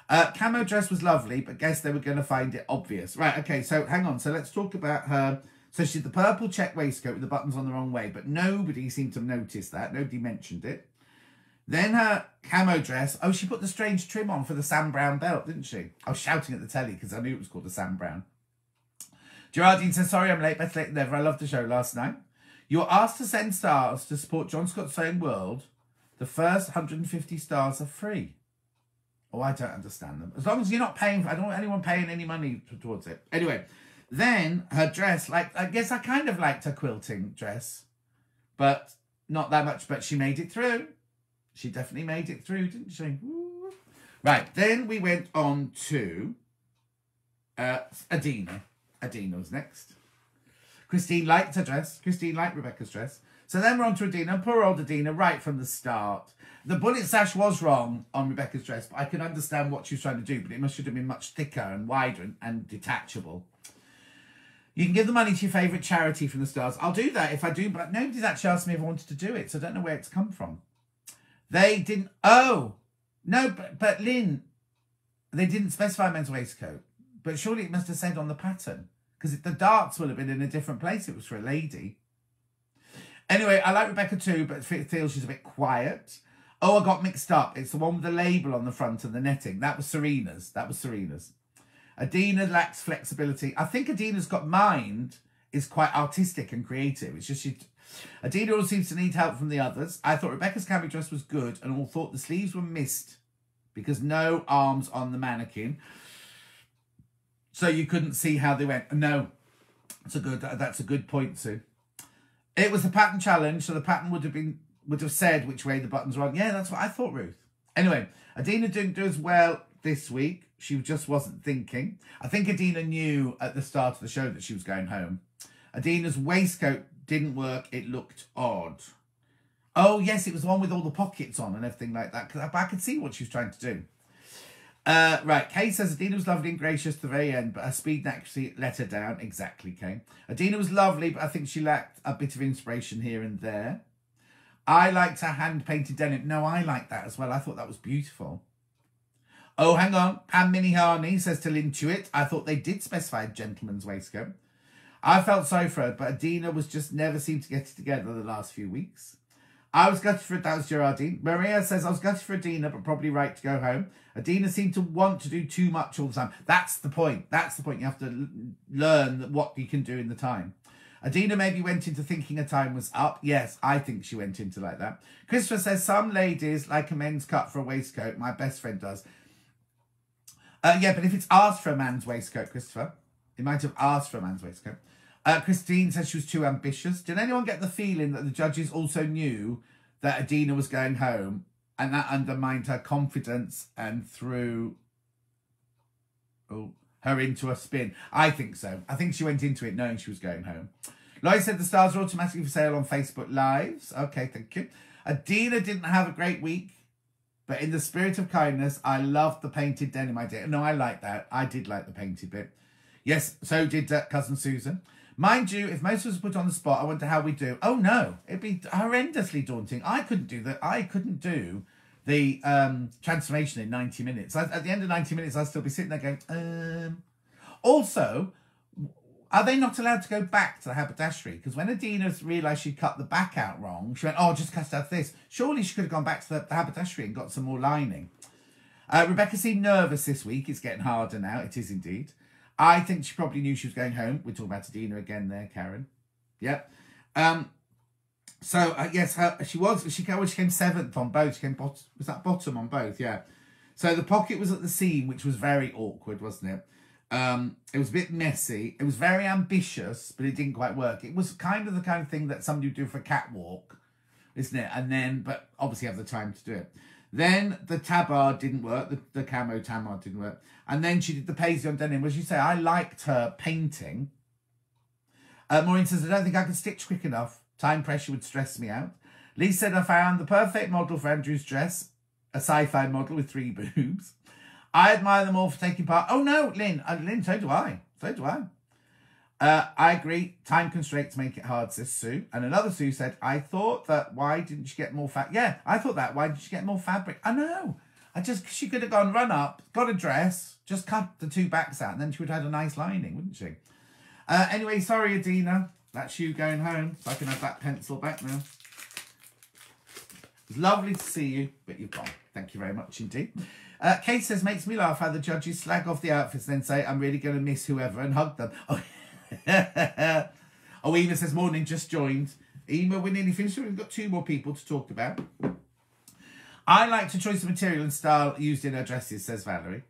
Camo dress was lovely, but guess they were going to find it obvious. Right, okay, so hang on. So let's talk about her. So she's the purple check waistcoat with the buttons on the wrong way, but nobody seemed to notice that. Nobody mentioned it. Then her camo dress. Oh, she put the strange trim on for the Sam Brown belt, didn't she? I was shouting at the telly because I knew it was called the Sam Brown. Geraldine says, sorry, I'm late. Better late than never. I loved the show last night. You were asked to send stars to support John Scott's Sewing World. The first 150 stars are free. Oh, I don't understand them. As long as you're not paying, I don't want anyone paying any money towards it. Anyway, then her dress, like, I guess I kind of liked her quilting dress, but not that much, but she made it through. She definitely made it through, didn't she? Woo. Right, then we went on to Adina. Adina was next. Christine liked her dress. Christine liked Rebecca's dress. So then we're on to Adina. Poor old Adina, right from the start. The bullet sash was wrong on Rebecca's dress, but I can understand what she was trying to do, but it should have been much thicker and wider and detachable. You can give the money to your favourite charity from the stars. I'll do that if I do, but nobody's actually asked me if I wanted to do it, so I don't know where it's come from. They didn't... Oh! No, but Lynn, they didn't specify men's waistcoat, but surely it must have said on the pattern, because the darts would have been in a different place. It was for a lady. Anyway, I like Rebecca too, but feel she's a bit quiet. Oh, I got mixed up. It's the one with the label on the front and the netting. That was Serena's. That was Serena's. Adina lacks flexibility. I think Adina's got mind, is quite artistic and creative. It's just Adina all seems to need help from the others. I thought Rebecca's cami dress was good and all thought the sleeves were missed because no arms on the mannequin. So you couldn't see how they went. No, that's a good point, Sue. It was a pattern challenge, so the pattern would have said which way the buttons were on. Yeah, that's what I thought, Ruth. Anyway, Adina didn't do as well this week. She just wasn't thinking. I think Adina knew at the start of the show that she was going home. Adina's waistcoat didn't work. It looked odd. Oh, yes, it was the one with all the pockets on and everything like that. Because I could see what she was trying to do. Right, Kay says Adina was lovely and gracious to the very end, but her speed and accuracy let her down. Exactly, Kay. Adina was lovely, but I think she lacked a bit of inspiration here and there. I liked her hand-painted denim. No, I liked that as well. I thought that was beautiful. Oh, hang on. Pam Minihani says to Lintuit, I thought they did specify a gentleman's waistcoat. I felt sorry for her, but Adina was just never seemed to get it together the last few weeks. I was gutted for it. That was Geraldine. Maria says, I was gutted for Adina, but probably right to go home. Adina seemed to want to do too much all the time. That's the point. That's the point. You have to learn what you can do in the time. Adina maybe went into thinking her time was up. Yes, I think she went into like that. Christopher says, some ladies like a men's cut for a waistcoat. My best friend does. Yeah, but if it's asked for a man's waistcoat, Christopher, it might have asked for a man's waistcoat. Christine says she was too ambitious. Did anyone get the feeling that the judges also knew that Adina was going home and that undermined her confidence and threw her into a spin? I think so. I think she went into it knowing she was going home. Lloyd said the stars are automatically for sale on Facebook Lives. Okay, thank you. Adina didn't have a great week, but in the spirit of kindness, I loved the painted denim idea. No, I like that. I did like the painted bit. Yes, so did Cousin Susan. Mind you, if most of us were put on the spot, I wonder how we do. Oh no, it'd be horrendously daunting. I couldn't do that. I couldn't do the transformation in 90 minutes. At the end of 90 minutes, I'd still be sitting there going, Also, are they not allowed to go back to the haberdashery? Because when Adina realised she'd cut the back out wrong, she went, oh, just cut out this. Surely she could have gone back to the haberdashery and got some more lining. Rebecca seemed nervous this week. It's getting harder now. It is indeed. I think she probably knew she was going home. We're talking about Adina again there, Karen. Yep. Yes, she came seventh on both. She came bottom on both? Yeah. So the pocket was at the seam, which was very awkward, wasn't it? It was a bit messy. It was very ambitious, but it didn't quite work. It was kind of the kind of thing that somebody would do for a catwalk, isn't it? But obviously have the time to do it. Then the tabard didn't work. The camo tabard didn't work. And then she did the paisley on denim. As you say, I liked her painting. Maureen says, I don't think I could stitch quick enough. Time pressure would stress me out. Lee said, I found the perfect model for Andrew's dress. A sci-fi model with 3 boobs. I admire them all for taking part. Oh, no, Lynn. Lynn, so do I. So do I. I agree. Time constraints make it hard, says Sue. And another Sue said, I thought that, why didn't she get more fabric? Yeah, I thought that. Why didn't she get more fabric? I know. She could have gone run up, got a dress, just cut the 2 backs out, and then she would have had a nice lining, wouldn't she? Anyway, sorry, Adina. That's you going home, so I can have that pencil back now. It's lovely to see you, but you've gone. Thank you very much indeed. Kate says, makes me laugh how the judges slag off the outfits and then say, I'm really going to miss whoever, and hug them. Oh, oh, Ema says, morning, just joined. Ema, we're nearly finished. We've got 2 more people to talk about. I liked her choice of material and style used in her dresses, says Valerie.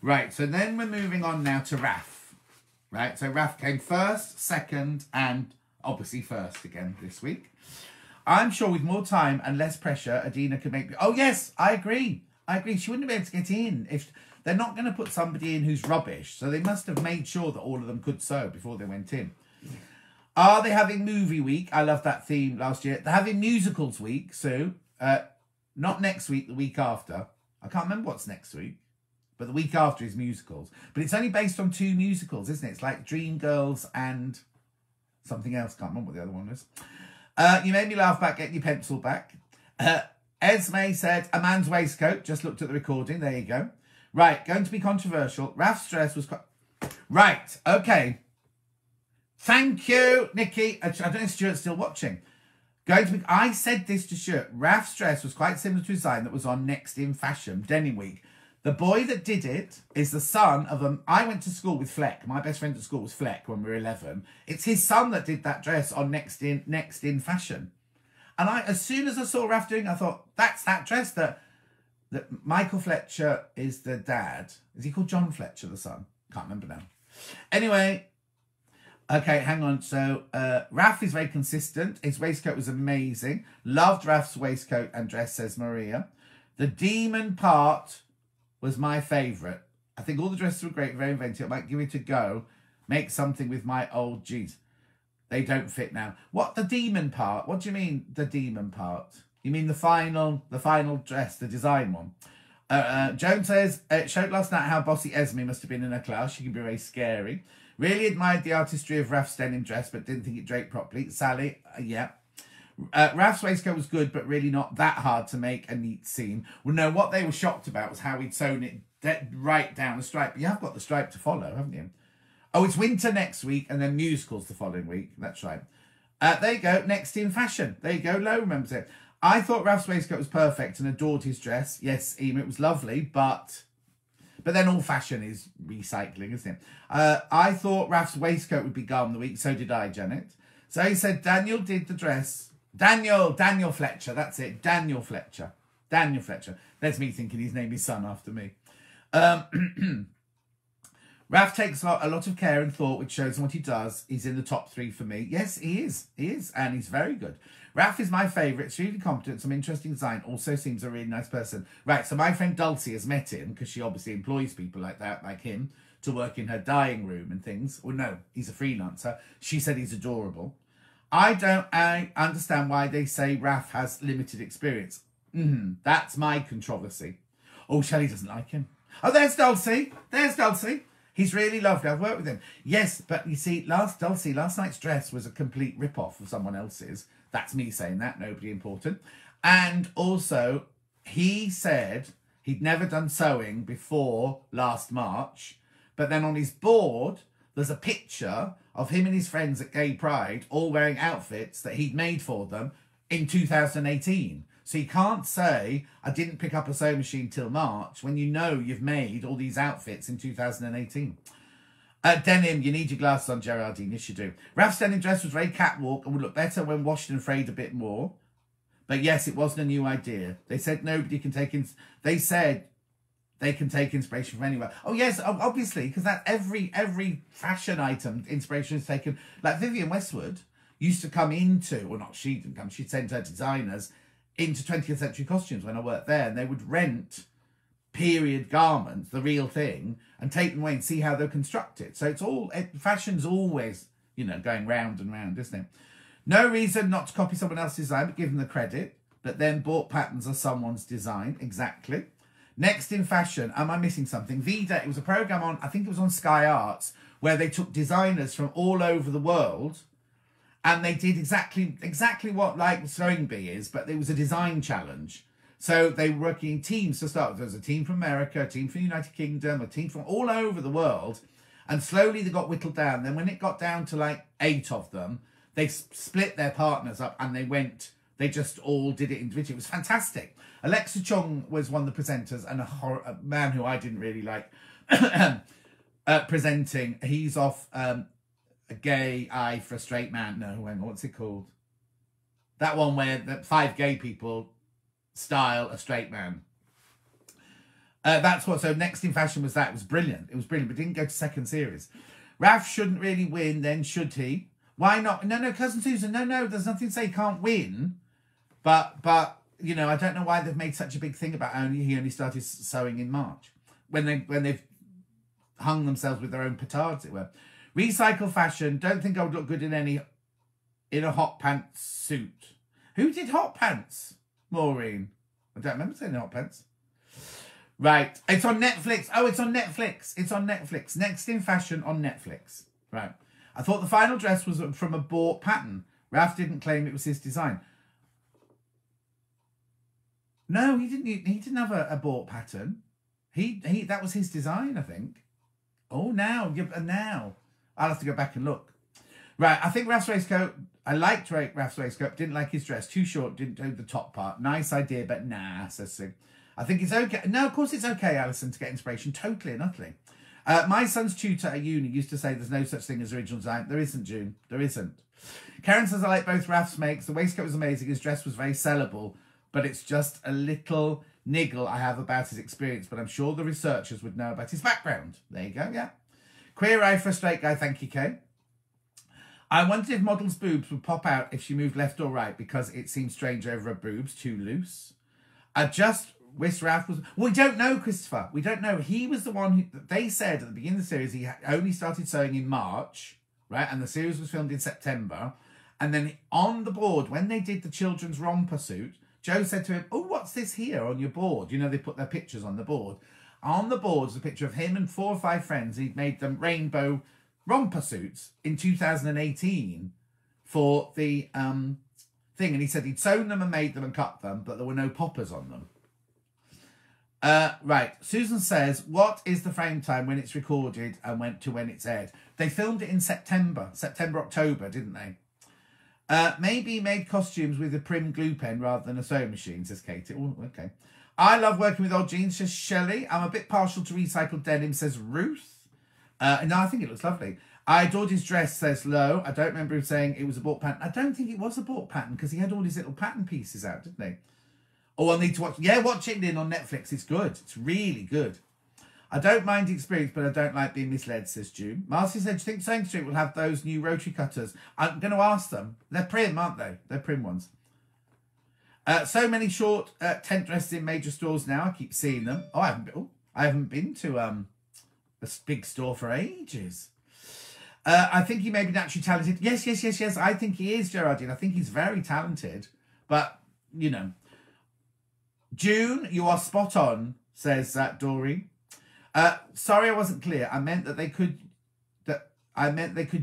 Right, so then we're moving on now to Raf. Right, so Raf came first, second, and obviously first again this week. I'm sure with more time and less pressure, Adina could make... Oh, yes, I agree. She wouldn't be able to get in if... They're not going to put somebody in who's rubbish, so they must have made sure that all of them could sew before they went in. Are they having movie week? I loved that theme last year. They're having musicals week, Sue. Not next week, the week after. I can't remember what's next week, but the week after is musicals. But it's only based on 2 musicals, isn't it? It's like Dreamgirls and something else. Can't remember what the other one is. You made me laugh back, getting your pencil back. Esme said, a man's waistcoat. Just looked at the recording. There you go. Right, going to be controversial. Raf's dress was quite... Right, okay. Thank you, Nikki. I don't know if Stuart's still watching. I said this to Stuart. Raf's dress was quite similar to a design that was on Next in Fashion, Denim Week. The boy that did it is the son of I went to school with Fleck. My best friend at school was Fleck when we were 11. It's his son that did that dress on Next in Fashion. And as soon as I saw Raf doing it, I thought, that's that dress that Michael Fletcher is the dad. Is he called John Fletcher, the son? Can't remember now. Anyway, okay, hang on. So Raf is very consistent. His waistcoat was amazing. Loved Raf's waistcoat and dress, says Maria. The demon part was my favourite. I think all the dresses were great, very inventive. I might give it a go. Make something with my old jeans. They don't fit now. What, the demon part? What do you mean, the demon part? You mean the final dress, the design one? Joan says, it showed last night how bossy Esme must have been in her class. She can be very scary. Really admired the artistry of Raf's denim dress, but didn't think it draped properly. Sally, yeah. Raf's waistcoat was good, but really not that hard to make a neat seam. Well, no, what they were shocked about was how he'd sewn it right down the stripe. But you have got the stripe to follow, haven't you? Oh, it's winter next week and then musicals the following week. That's right. There you go. Next in Fashion. There you go. Lo remembers it. I thought Raf's waistcoat was perfect and adored his dress. Yes, Ema, it was lovely, but then all fashion is recycling, isn't it? I thought Raf's waistcoat would be gone the week. So did I, Janet. So he said Daniel did the dress. Daniel Fletcher. That's it. Daniel Fletcher. There's me thinking he's named his son after me. Raf takes a lot of care and thought, which shows what he does. He's in the top 3 for me. Yes, he is. And he's very good. Raf is my favourite. Extremely competent, some interesting design. Also seems a really nice person. Right, so my friend Dulcie has met him because she obviously employs people like that, like him, to work in her dyeing room and things. Well, no, he's a freelancer. She said he's adorable. I understand why they say Raf has limited experience. That's my controversy. Oh, Shelley doesn't like him. Oh, there's Dulcie. He's really lovely. I've worked with him. Yes, but you see, Dulcie, last night's dress was a complete rip-off of someone else's. That's me saying that, nobody important. And also, he said he'd never done sewing before last March, but then on his board, there's a picture of him and his friends at Gay Pride all wearing outfits that he'd made for them in 2018. So you can't say, I didn't pick up a sewing machine till March, when you know you've made all these outfits in 2018. Denim, you need your glasses on, Geraldine. Yes, you do. Raf's denim dress was very catwalk and would look better when washed and frayed a bit more. But yes, it wasn't a new idea. They said nobody can take... They said they can take inspiration from anywhere. Oh, yes, obviously, because that every fashion item, inspiration is taken. Like Vivienne Westwood used to come into... Well, not she didn't come. She'd send her designers into 20th century costumes when I worked there, and they would rent period garments, the real thing, and take them away and see how they're constructed. So it's all, fashion's always, you know, going round and round, isn't it? No reason not to copy someone else's design, but give them the credit. But then bought patterns are someone's design. Exactly. Next in fashion, am I missing something? Vida, it was a program on, I think it was on Sky Arts, where they took designers from all over the world and they did exactly what like Sewing Bee is, but it was a design challenge. So they were working in teams to start with. There was a team from America, a team from the United Kingdom, a team from all over the world. And slowly they got whittled down. Then when it got down to like 8 of them, they split their partners up and they just all did it individually. It was fantastic. Alexa Chung was one of the presenters, and a man who I didn't really like presenting. He's off A Gay Eye for a Straight Man. No, hang on, what's it called? That one where the 5 gay people style a straight man. That's what, so Next in Fashion was that. It was brilliant. It was brilliant, but didn't go to second series. Raf shouldn't really win, then should he? Why not? No, Cousin Susan, no, there's nothing to say he can't win. But you know, I don't know why they've made such a big thing about he only started sewing in March. When they've hung themselves with their own petards, it were. Recycle fashion, don't think I would look good in a hot pants suit. Who did hot pants? Maureen. I don't remember saying hot pants. Right. It's on Netflix. Oh, it's on Netflix. It's on Netflix. Next in Fashion on Netflix. Right. I thought the final dress was from a bought pattern. Raf didn't claim it was his design. No, he didn't. He didn't have a bought pattern. That was his design, I think. Oh, now I'll have to go back and look. Right. I think Raf's waistcoat. I liked Raf's waistcoat. Didn't like his dress. Too short. Didn't do the top part. Nice idea, but nah, says Sue. I think it's okay. No, of course it's okay, Alison, to get inspiration. Totally and utterly. My son's tutor at uni used to say there's no such thing as original design. There isn't, June. There isn't. Karen says, I like both Raf's makes. The waistcoat was amazing. His dress was very sellable, but it's just a little niggle I have about his experience, but I'm sure the researchers would know about his background. There you go, yeah. Queer eye for a straight guy. Thank you, Kay. I wondered if model's boobs would pop out if she moved left or right because it seemed strange over her boobs, too loose. I just wish Raf was... We don't know, Christopher. We don't know. He was the one who... They said at the beginning of the series he only started sewing in March, right? And the series was filmed in September. And then on the board, when they did the children's romper suit, Joe said to him, oh, what's this here on your board? You know, they put their pictures on the board. On the board is a picture of him and 4 or 5 friends. He'd made them rainbow romper suits in 2018 for the thing. And he said he'd sewn them and made them and cut them, but there were no poppers on them. Right. Susan says, what is the frame time when it's recorded and when it's aired? They filmed it in September, October, didn't they? Maybe made costumes with a prim glue pen rather than a sewing machine, says Katie. Oh, okay. I love working with old jeans, says Shelley. I'm a bit partial to recycled denim, says Ruth. No, I think it looks lovely. I adored his dress, says Lo. I don't remember him saying it was a bought pattern. I don't think it was a bought pattern because he had all his little pattern pieces out, didn't he? Oh, I'll need to watch. Yeah, watch it in on Netflix. It's good. It's really good. I don't mind the experience, but I don't like being misled, says June. Marcy said, do you think Sewing Street will have those new rotary cutters? I'm going to ask them. They're prim, aren't they? They're prim ones. So many short tent dresses in major stores now. I keep seeing them. Oh, I haven't been to a big store for ages. I think he may be naturally talented. Yes. I think he is, Geraldine. I think he's very talented. But, you know. June, you are spot on, says Dory. Sorry, I wasn't clear. I meant that they could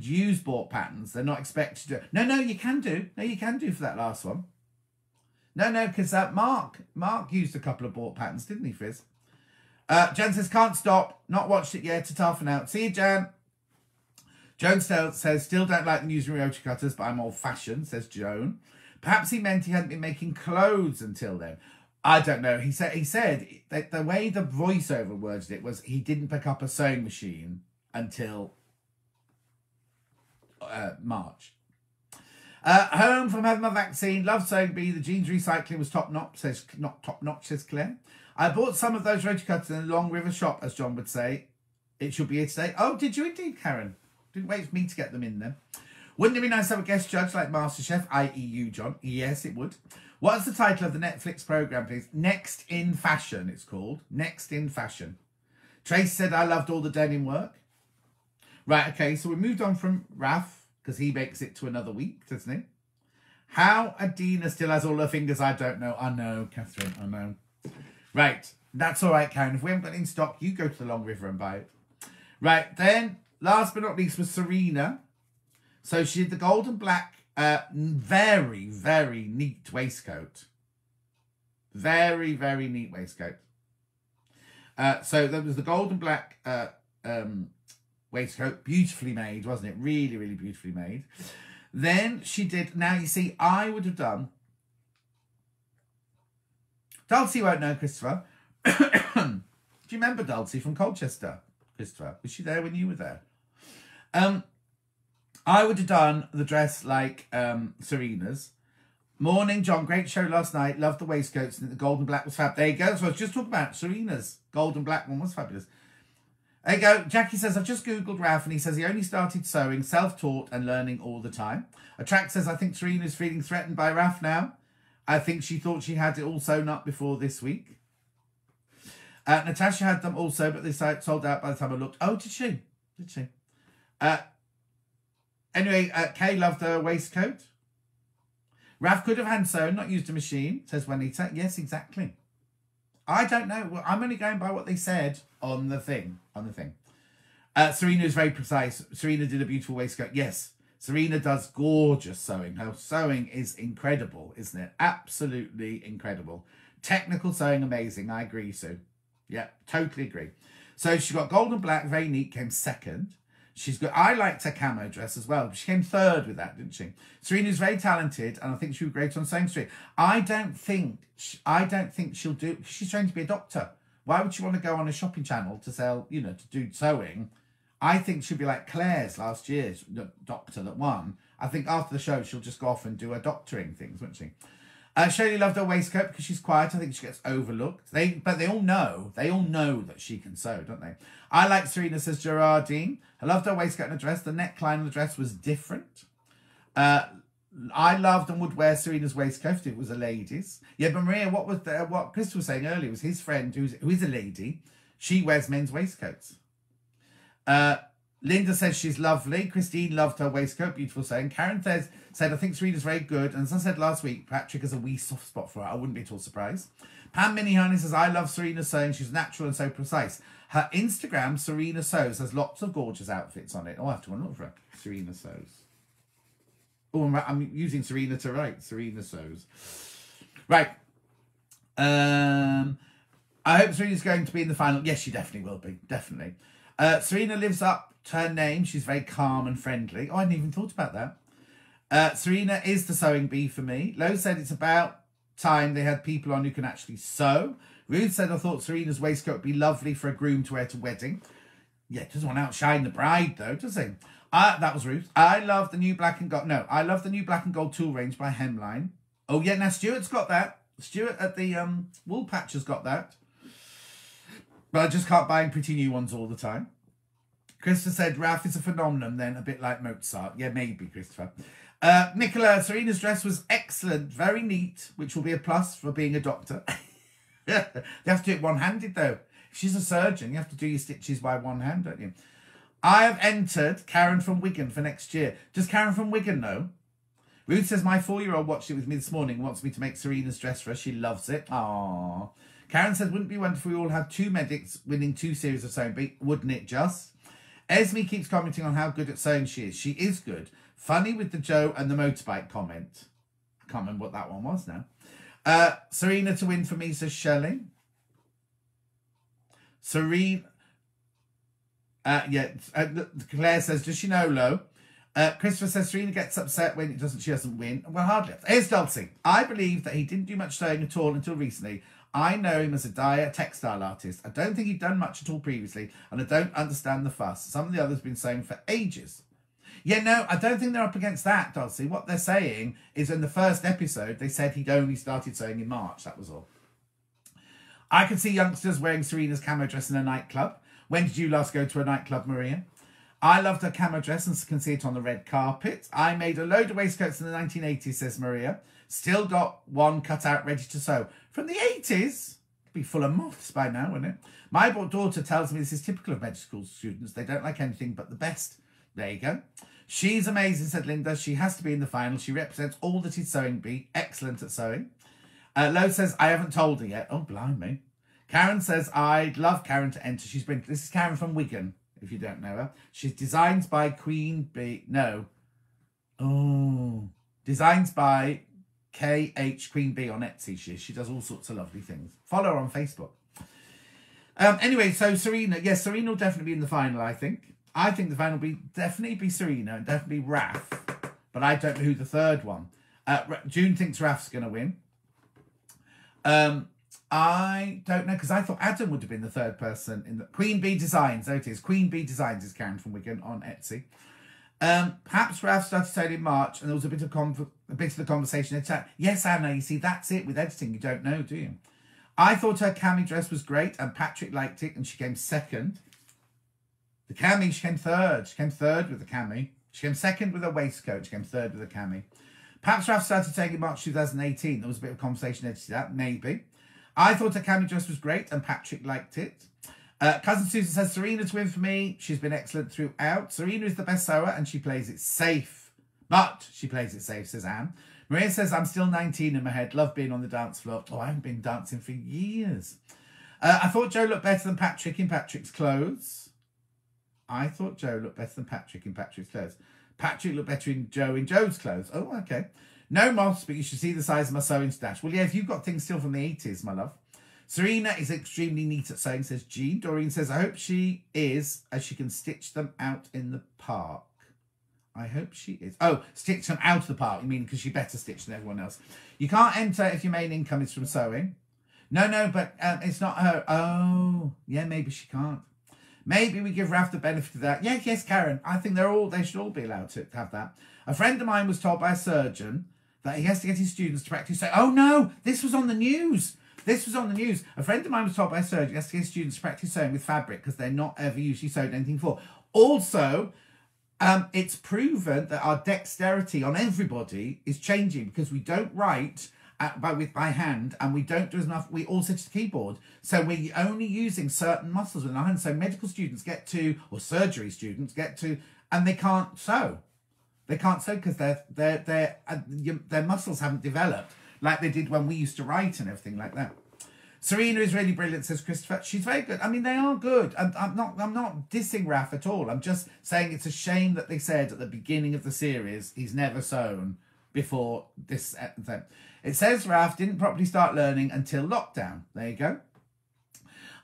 use bought patterns. They're not expected to. No, you can do. No, you can do for that last one. No, because Mark used a couple of bought patterns, didn't he, Fizz? Jan says, can't stop. Not watched it yet. To toughen out. See you, Jan. Joan says, still don't like the newsroom roti cutters, but I'm old-fashioned, says Joan. Perhaps he meant he hadn't been making clothes until then. I don't know. He said that the way the voiceover worded it was he didn't pick up a sewing machine until March. Home from having my vaccine. Love sewing bee. The jeans recycling was top notch, says Claire. I bought some of those roti cutters in a Long River shop, as John would say. It should be here today. Oh, did you indeed, Karen? Didn't wait for me to get them in then. Wouldn't it be nice to have a guest judge like MasterChef, i.e. you, John? Yes, it would. What's the title of the Netflix programme, please? Next in Fashion, it's called. Next in Fashion. Trace said, I loved all the denim work. Right, okay, so we moved on from Raf, because he makes it to another week, doesn't he? How Adina still has all her fingers, I don't know. I know, Catherine, I know. Right, that's all right, Karen. If we haven't got it in stock, you go to the Long River and buy it. Right, then, last but not least was Serena. So she did the gold and black, very, very neat waistcoat. Very, very neat waistcoat. So there was the gold and black waistcoat, beautifully made, wasn't it? Really, really beautifully made. Then she did, now you see, I would have done, Dulcie won't know, Christopher. Do you remember Dulcie from Colchester, Christopher? Was she there when you were there? I would have done the dress like Serena's. Morning, John. Great show last night. Loved the waistcoats and the gold and black was fab. There you go. So I was just talking about Serena's gold and black one was fabulous. There you go. Jackie says, I've just Googled Raf and he says he only started sewing, self-taught and learning all the time. Attract says, I think Serena's feeling threatened by Raf now. I think she thought she had it all sewn up before this week. Natasha had them also, but they sold out by the time I looked. Oh, did she? Did she? Anyway, Kay loved her waistcoat. Raf could have hand sewn, not used a machine, says Juanita. Yes, exactly. I don't know. Well, I'm only going by what they said on the thing. Serena is very precise. Serena did a beautiful waistcoat. Yes, Serena does gorgeous sewing. Her sewing is incredible, isn't it? Absolutely incredible. Technical sewing, amazing. I agree, Sue. Yeah, totally agree. So she got gold and black, very neat, came second. She's good. I liked her camo dress as well. She came third with that, didn't she? Serena's very talented, and I think she would be great on Sewing Street. I don't think she'll do. She's trained to be a doctor. Why would she want to go on a shopping channel to sell? You know, to do sewing. I think she'll be like Claire's last year's doctor that won. I think after the show she'll just go off and do her doctoring things, won't she? Shirley loved her waistcoat because she's quiet. I think she gets overlooked. But they all know that she can sew, don't they? I like Serena, says Gerardine. I loved her waistcoat and her dress. The neckline of the dress was different. I loved and would wear Serena's waistcoat if it was a lady's. Yeah, but Maria, what Chris was saying earlier was his friend who is a lady. She wears men's waistcoats. Linda says she's lovely. Christine loved her waistcoat. Beautiful saying. Karen said, I think Serena's very good. And as I said last week, Patrick has a wee soft spot for her. I wouldn't be at all surprised. Pam Minihoney says, I love Serena's sewing. She's natural and so precise. Her Instagram, Serena Sews, has lots of gorgeous outfits on it. Oh, I have to look for her. Serena Sews. Oh, I'm using Serena to write. Serena Sews. Right. I hope Serena's going to be in the final. Yes, she definitely will be. Definitely. Serena lives up to her name. She's very calm and friendly. Oh, I hadn't even thought about that. Serena is the sewing bee for me. Lo said it's about time they had people on who can actually sew. Ruth said, I thought Serena's waistcoat would be lovely for a groom to wear to wedding. Yeah, doesn't want to outshine the bride though, does he? That was Ruth. I love the new black and gold. No, I love the new black and gold tool range by Hemline. Oh yeah, now Stuart's got that. Stuart at the Wool Patch has got that. But I just can't buy pretty new ones all the time. Christopher said, Ralph is a phenomenon then, a bit like Mozart. Yeah, maybe, Christopher. Nicola, Serena's dress was excellent, very neat, which will be a plus for being a doctor. They have to do it one-handed, though. If she's a surgeon, you have to do your stitches by one hand, don't you? I have entered Karen from Wigan for next year. Does Karen from Wigan know? Ruth says, my 4-year-old watched it with me this morning, wants me to make Serena's dress for her. She loves it. Aww. Karen says, wouldn't it be wonderful we all have 2 medics winning 2 series of sewing bee? Wouldn't it just? Esme keeps commenting on how good at sewing she is. She is good. Funny with the Joe and the motorbike comment. I can't remember what that one was now. Serena to win for me, says Shelley. Serena. Claire says, does she know, Lo? Christopher says, Serena gets upset when she doesn't win. Well, hardly. Here's Dulcie. I believe that he didn't do much sewing at all until recently. I know him as a dyer textile artist. I don't think he'd done much at all previously, and I don't understand the fuss. Some of the others have been sewing for ages. Yeah, no, I don't think they're up against that, Dulcie. What they're saying is in the first episode, they said he'd only started sewing in March. That was all. I could see youngsters wearing Serena's camo dress in a nightclub. When did you last go to a nightclub, Maria? I loved her camo dress and can see it on the red carpet. I made a load of waistcoats in the 1980s, says Maria. Still got one cut out ready to sew. From the 80s? It'd be full of moths by now, wouldn't it? My daughter tells me this is typical of medical students. They don't like anything but the best. There you go. She's amazing, said Linda. She has to be in the final. She represents all that is sewing bee. Excellent at sewing. Lo says, I haven't told her yet. Oh, blimey. Karen says, I'd love Karen to enter. This is Karen from Wigan, if you don't know her. She's designed by Queen Bee. No. Oh. Designs by KH Queen Bee on Etsy. She does all sorts of lovely things. Follow her on Facebook. Anyway, so Serena. Yes, Serena will definitely be in the final, I think. I think the final will definitely be Serena and definitely Raf. But I don't know who the third one. June thinks Raf's going to win. I don't know, because I thought Adam would have been the third person in the Queen Bee Designs. There it is. Queen Bee Designs is Karen from Wigan on Etsy. Perhaps Ralph started sewing in March, and there was a bit of the conversation. Yes, Anna, you see, that's it with editing. You don't know, do you? I thought her cami dress was great, and Patrick liked it, and she came second. The cami, she came third. She came third with the cami. She came second with a waistcoat. She came third with a cami. Perhaps Ralph started saying in March 2018. There was a bit of conversation edited that, maybe. I thought her cami dress was great, and Patrick liked it. Cousin Susan says, Serena to win for me. She's been excellent throughout. Serena is the best sewer, and she plays it safe. But she plays it safe, says Anne. Maria says, I'm still 19 in my head. Love being on the dance floor. Oh, I haven't been dancing for years. I thought Joe looked better than Patrick in Patrick's clothes. I thought Joe looked better than Patrick in Patrick's clothes. Patrick looked better in Joe's clothes. Oh, okay. No moths, but you should see the size of my sewing stash. Well, yeah, if you've got things still from the 80s, my love. Serena is extremely neat at sewing, says Jean. Doreen says, I hope she is, as she can stitch them out in the park. I hope she is. Oh, stitch them out of the park. You mean because she better stitch than everyone else. You can't enter if your main income is from sewing. No, but it's not her. Oh, yeah, maybe she can't. Maybe we give Ralph the benefit of that. Yes, Karen. I think they should all be allowed to have that. A friend of mine was told by a surgeon that he has to get his students to practice. Oh, no, this was on the news. A friend of mine was told by a surgeon he has to get his students to practice sewing with fabric because they're not ever usually sewed anything before. Also, it's proven that our dexterity on everybody is changing because we don't write by hand, and we don't do as enough. We all sit at the keyboard, so we're only using certain muscles in our hands. So medical students or surgery students get to, and they can't sew. They can't sew because their muscles haven't developed like they did when we used to write and everything like that. Serena is really brilliant, says Christopher. She's very good. I mean, they are good. And I'm not dissing Raf at all. I'm just saying it's a shame that they said at the beginning of the series he's never sewn before this. It says Raf didn't properly start learning until lockdown. There you go.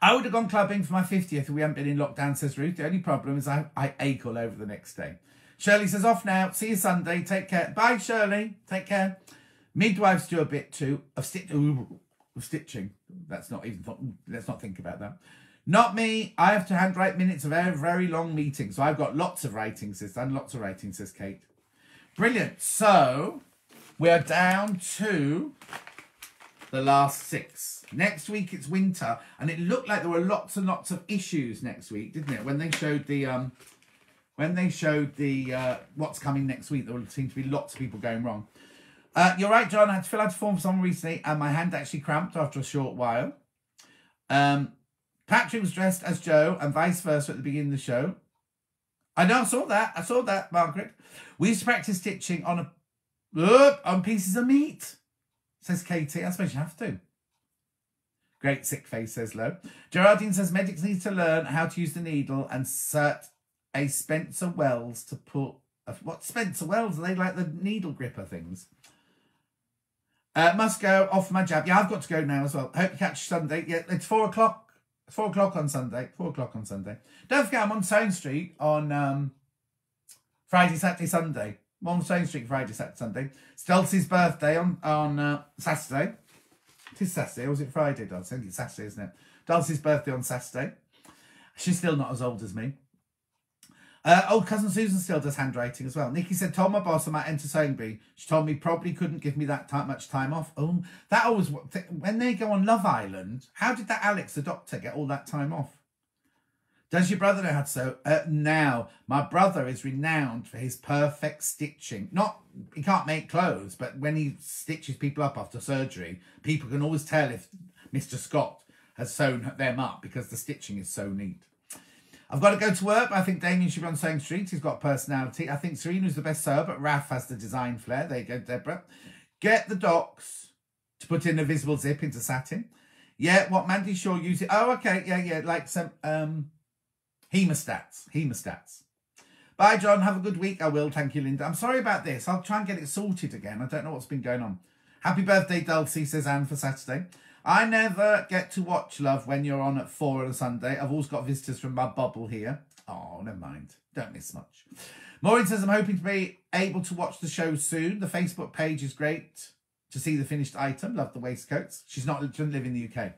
I would have gone clubbing for my 50th if we hadn't been in lockdown, says Ruth. The only problem is I ache all over the next day. Shirley says, off now. See you Sunday. Take care. Bye, Shirley. Take care. Midwives do a bit too of stitching. Let's not think about that. Not me. I have to handwrite minutes of very, very long meetings. So I've got lots of writing, says Kate. Brilliant. So we're down to the last 6. Next week it's winter, and it looked like there were lots and lots of issues next week, didn't it? When they showed the what's coming next week, there seemed to be lots of people going wrong. You're right, John. I had to fill out a form for someone recently, and my hand actually cramped after a short while. Patrick was dressed as Joe, and vice versa at the beginning of the show. I know, I saw that, Margaret. We used to practice stitching on pieces of meat, says Katie. I suppose you have to. Great sick face, says Lo. Gerardine says medics need to learn how to use the needle and cert a Spencer Wells to put... What Spencer Wells? Are they like the needle gripper things? Must go off my jab. Yeah, I've got to go now as well. Hope you catch Sunday. Yeah, it's 4 o'clock. 4 o'clock on Sunday. 4 o'clock on Sunday. Don't forget, I'm on Stone Street on Friday, Saturday, Sunday. I'm on Stone Street Friday, Saturday, Sunday. It's Dulcie's birthday on Saturday. It is Saturday, or was it Friday, Dulcie? I think it's Saturday, isn't it? Dulcie's birthday on Saturday. She's still not as old as me. Old cousin Susan still does handwriting as well. Nikki said, told my boss I might enter sewing bee. She told me probably couldn't give me that much time off. Oh, that always... When they go on Love Island, how did that Alex, the doctor, get all that time off? Does your brother know how to sew? Now, my brother is renowned for his perfect stitching. He can't make clothes, but when he stitches people up after surgery, people can always tell if Mr. Scott has sewn them up because the stitching is so neat. I've got to go to work, but I think Damien should be on Sewing Street. He's got personality. I think Serena's the best sewer, but Raf has the design flair. There you go, Deborah. Get the docs to put in a visible zip into satin. Yeah, what Mandy Shaw uses. Oh, okay. Yeah. Like some hemostats. Bye, John. Have a good week. I will. Thank you, Linda. I'm sorry about this. I'll try and get it sorted again. I don't know what's been going on. Happy birthday, Dulcie, says Anne for Saturday. I never get to watch, love, when you're on at 4 on a Sunday. I've always got visitors from my bubble here. Oh, never mind. Don't miss much. Maureen says, I'm hoping to be able to watch the show soon. The Facebook page is great to see the finished item. Love the waistcoats. She doesn't live in the UK.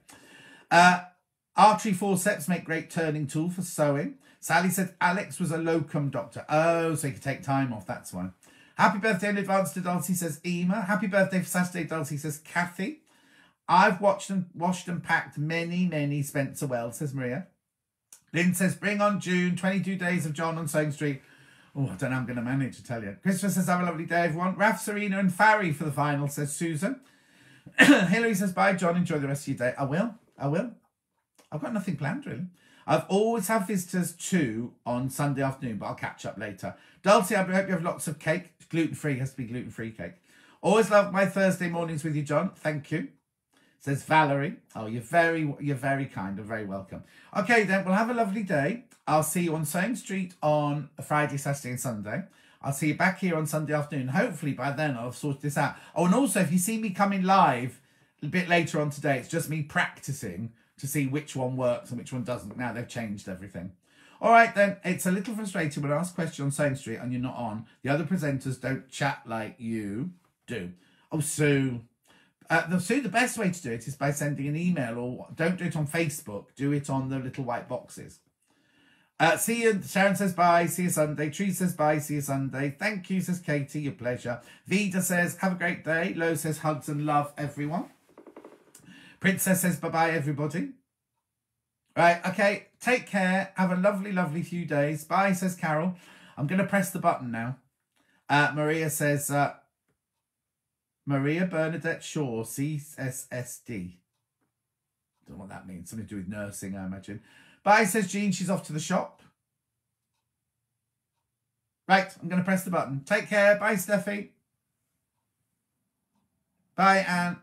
Archery forceps make great turning tool for sewing. Sally said Alex was a locum doctor. Oh, so he could take time off. That's why. Happy birthday in advance to Dulcie, says Ema. Happy birthday for Saturday, Dulcie, says Kathy. I've washed and packed many Spencer Wells, says Maria. Lynn says, bring on June, 22 days of John on Sewing Street. Oh, I don't know how I'm going to manage to tell you. Christopher says, have a lovely day, everyone. Raf, Serena and Farry for the final, says Susan. Hilary says, bye, John. Enjoy the rest of your day. I will. I've got nothing planned, really. I've always had visitors too on Sunday afternoon, but I'll catch up later. Dulcie, I hope you have lots of cake. Gluten-free, has to be gluten-free cake. Always love my Thursday mornings with you, John. Thank you. Says Valerie. Oh, you're very kind and very welcome. Okay, then, we'll have a lovely day. I'll see you on Sewing Street on Friday, Saturday and Sunday. I'll see you back here on Sunday afternoon. Hopefully by then I'll have sorted this out. Oh, and also if you see me coming live a bit later on today, it's just me practicing to see which one works and which one doesn't. Now they've changed everything. All right, then. It's a little frustrating when I ask a question on Sewing Street and you're not on. The other presenters don't chat like you do. Oh, Sue. Sue, the best way to do it is by sending an email, or don't do it on Facebook. Do it on the little white boxes. See you. Sharon says bye. See you Sunday. Tree says bye. See you Sunday. Thank you, says Katie. Your pleasure. Vida says have a great day. Lo says hugs and love, everyone. Princess says bye-bye, everybody. Right, okay. Take care. Have a lovely few days. Bye, says Carol. I'm going to press the button now. Maria says... Maria Bernadette Shaw, CSSD. Don't know what that means. Something to do with nursing, I imagine. Bye, says Jean. She's off to the shop. Right, I'm going to press the button. Take care. Bye, Steffi. Bye, Anne.